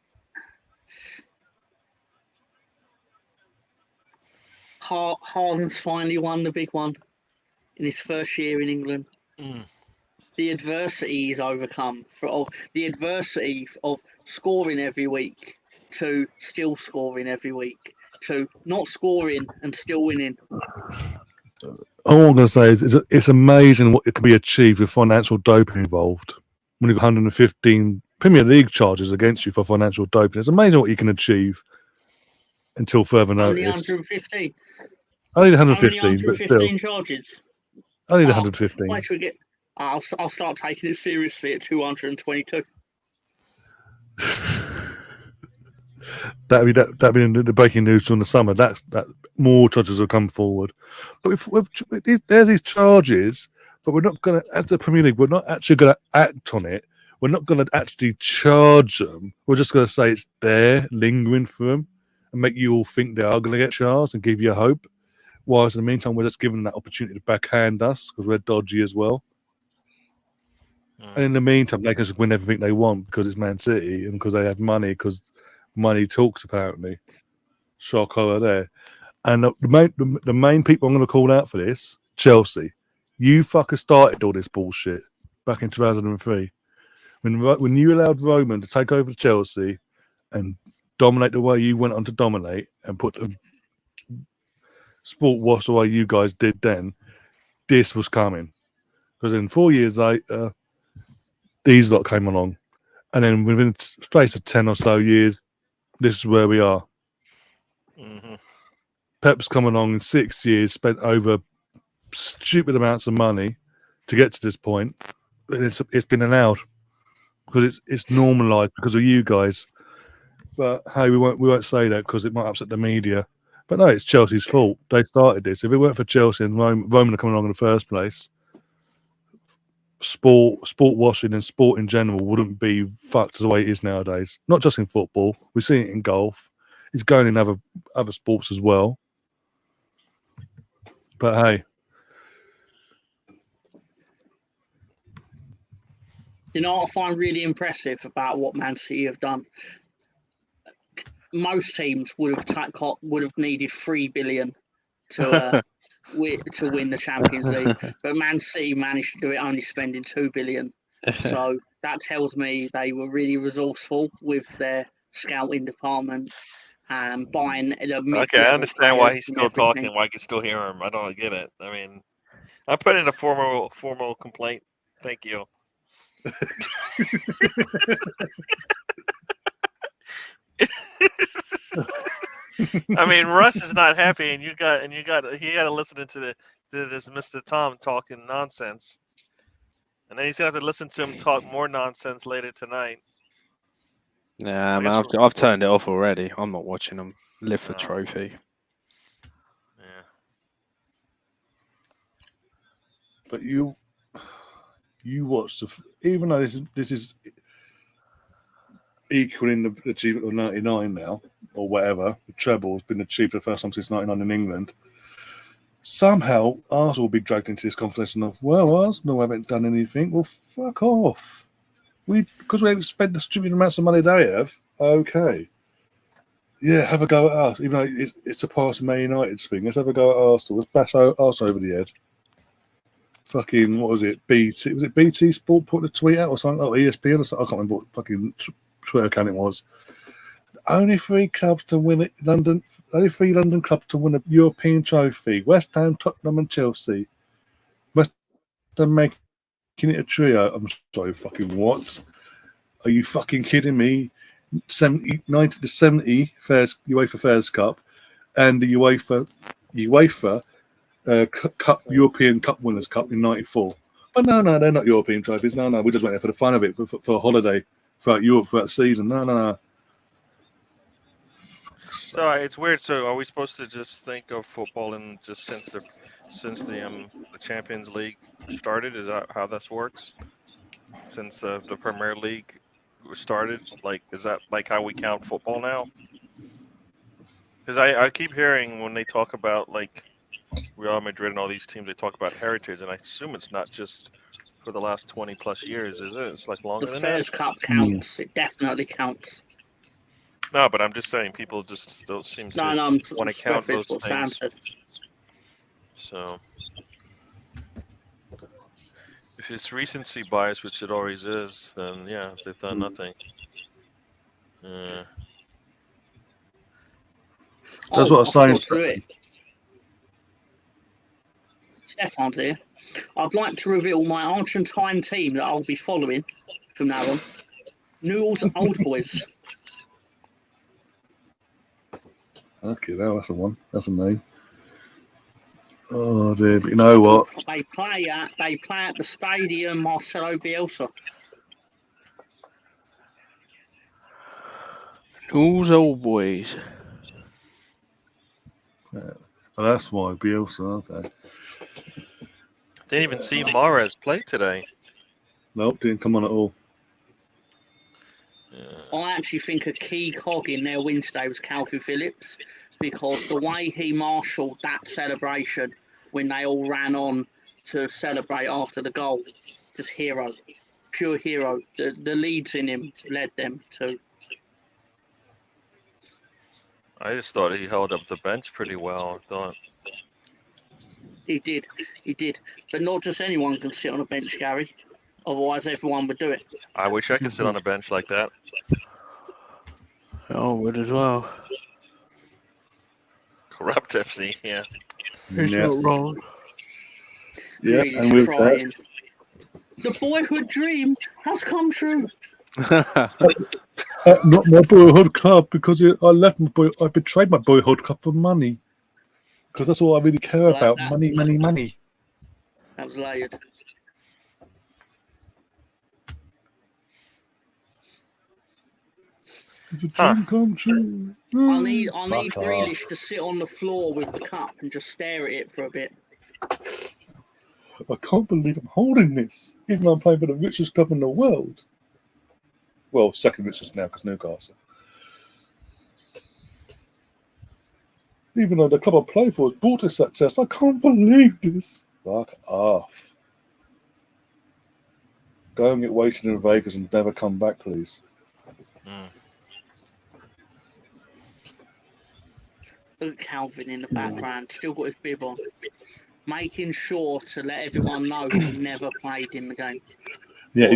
Haaland's finally won the big one in his first year in England. The adversity he's overcome, the adversity of scoring every week to still scoring every week to not scoring and still winning. All I'm going to say is it's amazing what it can be achieved with financial doping involved. When you've got 115 Premier League charges against you for financial doping, it's amazing what you can achieve until further notice. Only 115. Only 115, but still. Charges. Only 115. Wait till we get. I'll start taking it seriously at 222. That'd be in the breaking news during the summer. That more charges will come forward. But there's these charges, but we're not going to, as the Premier League, we're not actually going to act on it. We're not going to actually charge them. We're just going to say it's there, lingering for them, and make you all think they are going to get charged and give you hope. Whilst in the meantime, we're just giving them that opportunity to backhand us because we're dodgy as well. And in the meantime, they can just win everything they want because it's Man City and because they have money, because Money talks, apparently. Shock horror there. And the main people I'm going to call out for this, Chelsea. You fucker started all this bullshit back in 2003. When you allowed Roman to take over Chelsea and dominate the way you went on to dominate and put the sport wash the way you guys did then, this was coming. Because in 4 years later, these lot came along. And then within the space of 10 or so years, this is where we are. Mm-hmm. Pep's come along in 6 years, spent over stupid amounts of money to get to this point. And it's been allowed because it's normalised because of you guys. But hey, we won't say that because it might upset the media. But no, it's Chelsea's fault. They started this. If it weren't for Chelsea and Roman coming along in the first place, sport washing and sport in general wouldn't be fucked the way it is nowadays. Not just in football. We see it in golf. It's going in other sports as well. But hey. You know what I find really impressive about what Man City have done? Most teams would have needed 3 billion to win the Champions League, but Man City managed to do it only spending 2 billion. So that tells me they were really resourceful with their scouting department and buying the midfield. Okay, I understand why he's still everything. talking, why I can still hear him. I don't get it. I mean, I put in a formal complaint. Thank you. I mean, Russ is not happy, and he got to listen to this Mr. Tom talking nonsense, and then he's gonna have to listen to him talk more nonsense later tonight. Yeah, man, I've turned it off already. I'm not watching them live for trophy. Yeah. But you watch even though this is equaling the achievement of 99 now, or whatever. The treble has been achieved for the first time since 99 in England. Somehow, Arsenal will be dragged into this conversation of, well, Arsenal haven't done anything. Well, fuck off. Because we haven't spent the stupid amounts of money they have, okay. Yeah, have a go at us. Even though it's a past Man United's thing. Let's have a go at Arsenal. Let's bash Arsenal over the head. Fucking, what was it? BT? Was it BT Sport put a tweet out or something? Oh, ESPN or something? I can't remember what fucking Twitter account it was. Only 3 clubs to win it. Only 3 London clubs to win a European trophy: West Ham, Tottenham, and Chelsea. West Ham making it a trio. I'm sorry, fucking what? Are you fucking kidding me? 90 to 70 UEFA Fairs Cup and the UEFA Cup European Cup Winners' Cup in '94. But no, they're not European trophies. No, we just went there for the fun of it, for a holiday throughout Europe throughout the season. No. So it's weird. So are we supposed to just think of football and just since the Champions League started? Is that how this works? Since the Premier League started, is that like how we count football now? Because I keep hearing when they talk about Real Madrid and all these teams, they talk about heritage, and I assume it's not just for the last 20 plus years, is it? It's longer the than Fairs that. Cup counts. It definitely counts. No, but I'm just saying people just still seem to want to count those things. So if it's recency bias, which it always is, then yeah, they've done nothing. That's what I'm saying. Stefan's here. I'd like to reveal my Argentine team that I'll be following from now on. Newell's Old Boys. Okay, that's the one. That's a name. Oh dear, but you know what? They play at the stadium Marcelo Bielsa. Newell's Old Boys. Yeah. Well, that's why Bielsa. Okay. Didn't even see Mahrez play today. Nope, didn't come on at all. I actually think a key cog in their win today was Calvin Phillips, because the way he marshalled that celebration when they all ran on to celebrate after the goal, just hero, pure hero. The leads in him led them to. I just thought he held up the bench pretty well. I thought. He did, but not just anyone can sit on a bench, Gary. Otherwise, everyone would do it. I wish I could sit on a bench like that. I would as well. Corrupt FC, yeah. It's not wrong. Yeah, Grealish and with crying. The boyhood dream has come true. not my boyhood club because I betrayed my boyhood club for money. Because that's all I really care Like about. that. Money, money, money. That was layered. It's a dream come true. I need Fuck Grealish off. to sit on the floor with the cup and just stare at it for a bit. I can't believe I'm holding this, even though I'm playing for the richest club in the world. Well, second richest now because Newcastle. Even though the club I play for has brought us success, I can't believe this. Fuck off. Go and get wasted in Vegas and never come back, please. Look at Calvin in the background, still got his bib on. Making sure to let everyone know he never played in the game. Yeah,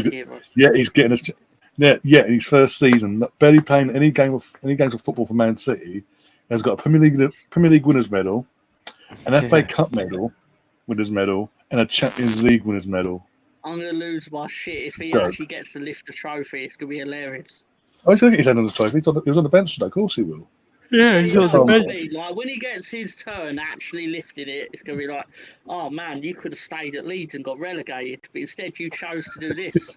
he's getting in his first season, barely playing any games of football for Man City. Has got a Premier League winners medal, an FA Cup medal, winners medal, and a Champions League winners medal. I'm gonna lose my shit if he actually gets to lift the trophy. It's gonna be hilarious. I think he's on the trophy. He was on the bench today. Of course he will. Yeah, he's on the bench. Be. Like when he gets his turn actually lifting it, it's gonna be like, oh man, you could have stayed at Leeds and got relegated, but instead you chose to do this.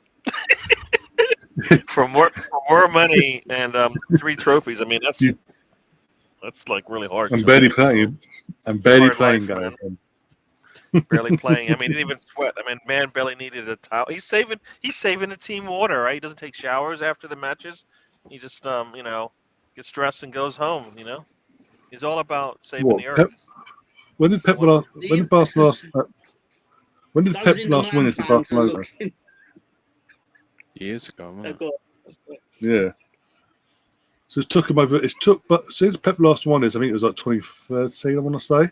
For more money and 3 trophies. I mean, that's like really hard. I'm barely playing. Barely playing. I mean, he didn't even sweat. I mean, man barely needed a towel. He's saving the team water, right? He doesn't take showers after the matches. He just gets dressed and goes home. He's all about saving the earth. When did Pep last win it for Barcelona? Years ago, man. Yeah. So it took him over. But since Pep last won this, I think it was like 2013. I want to say.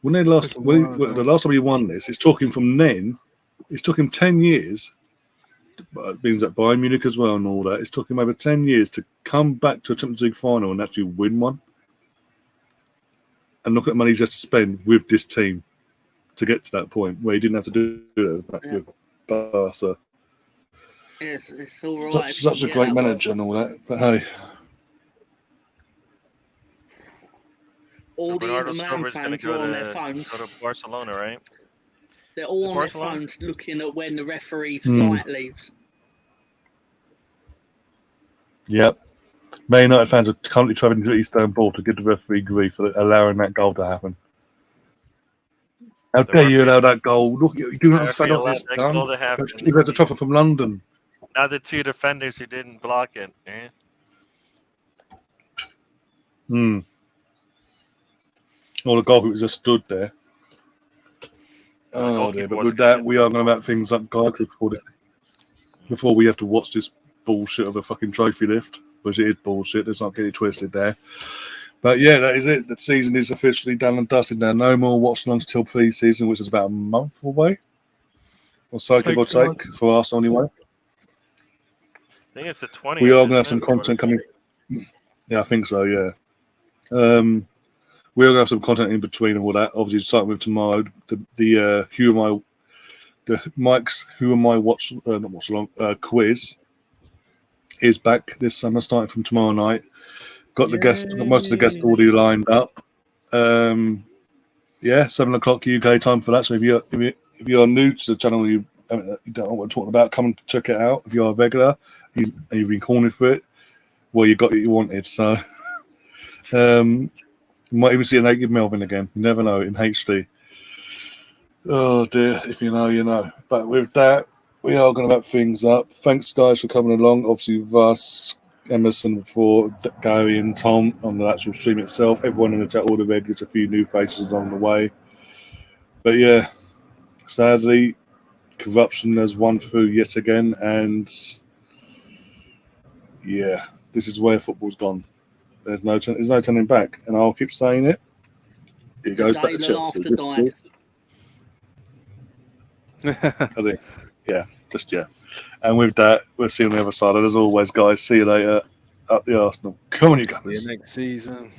The last time he won this, it's took him from then. It took him 10 years. It means that Bayern Munich as well and all that. It's took him over 10 years to come back to a Champions League final and actually win one. And look at the money he has to spend with this team to get to that point where he didn't have to do it back with Barca. Yes, it's all right. Such a great manager and all that. But hey. All the Bernardo Milan Silva's going to fans are on their go phones. to Barcelona, right? They're all on Barcelona? their phones looking at when the referee's flight leaves. Yep. Man United fans are currently travelling to Istanbul to give the referee grief for allowing that goal to happen. How dare you allow that goal? Look, you do not understand what this done. You had the trophy from London. Now the 2 defenders who didn't block it. All the goalkeepers just stood there. Oh dear, but with that, we are going to wrap things up, guys, before we have to watch this bullshit of a fucking trophy lift, which it is bullshit. Let's not get it twisted there. But yeah, that is it. The season is officially done and dusted now. No more watch-alongs till pre-season, which is about a month away. Or so, give or take, for us anyway. I think it's the 20th. We are going to have some content coming. Yeah, I think so, yeah. We're going to have some content in between all that. Obviously, starting with tomorrow, the Mike's Who Am I Watch not watch along quiz is back this summer, starting from tomorrow night. Got most of the guests already lined up. 7:00 UK time for that. So if you're new to the channel, you don't know what I'm talking about, come and check it out. If you're a regular and you've been calling for it, well, you got what you wanted. So. You might even see a naked Melvin again. You never know in HD. Oh dear, if you know, you know. But with that, we are going to wrap things up. Thanks, guys, for coming along. Obviously, Russ, Emerson before, Gary and Tom on the actual stream itself. Everyone in the chat, all the regulars, a few new faces along the way. But yeah, sadly, corruption has won through yet again. And yeah, this is where football's gone. There's no turning back, and I'll keep saying it. He The goes day back to the Chelsea. laughter died. I think, yeah. And with that, we'll see on the other side. And as always, guys, see you later. Up the Arsenal. Come on, you See you guys. next season.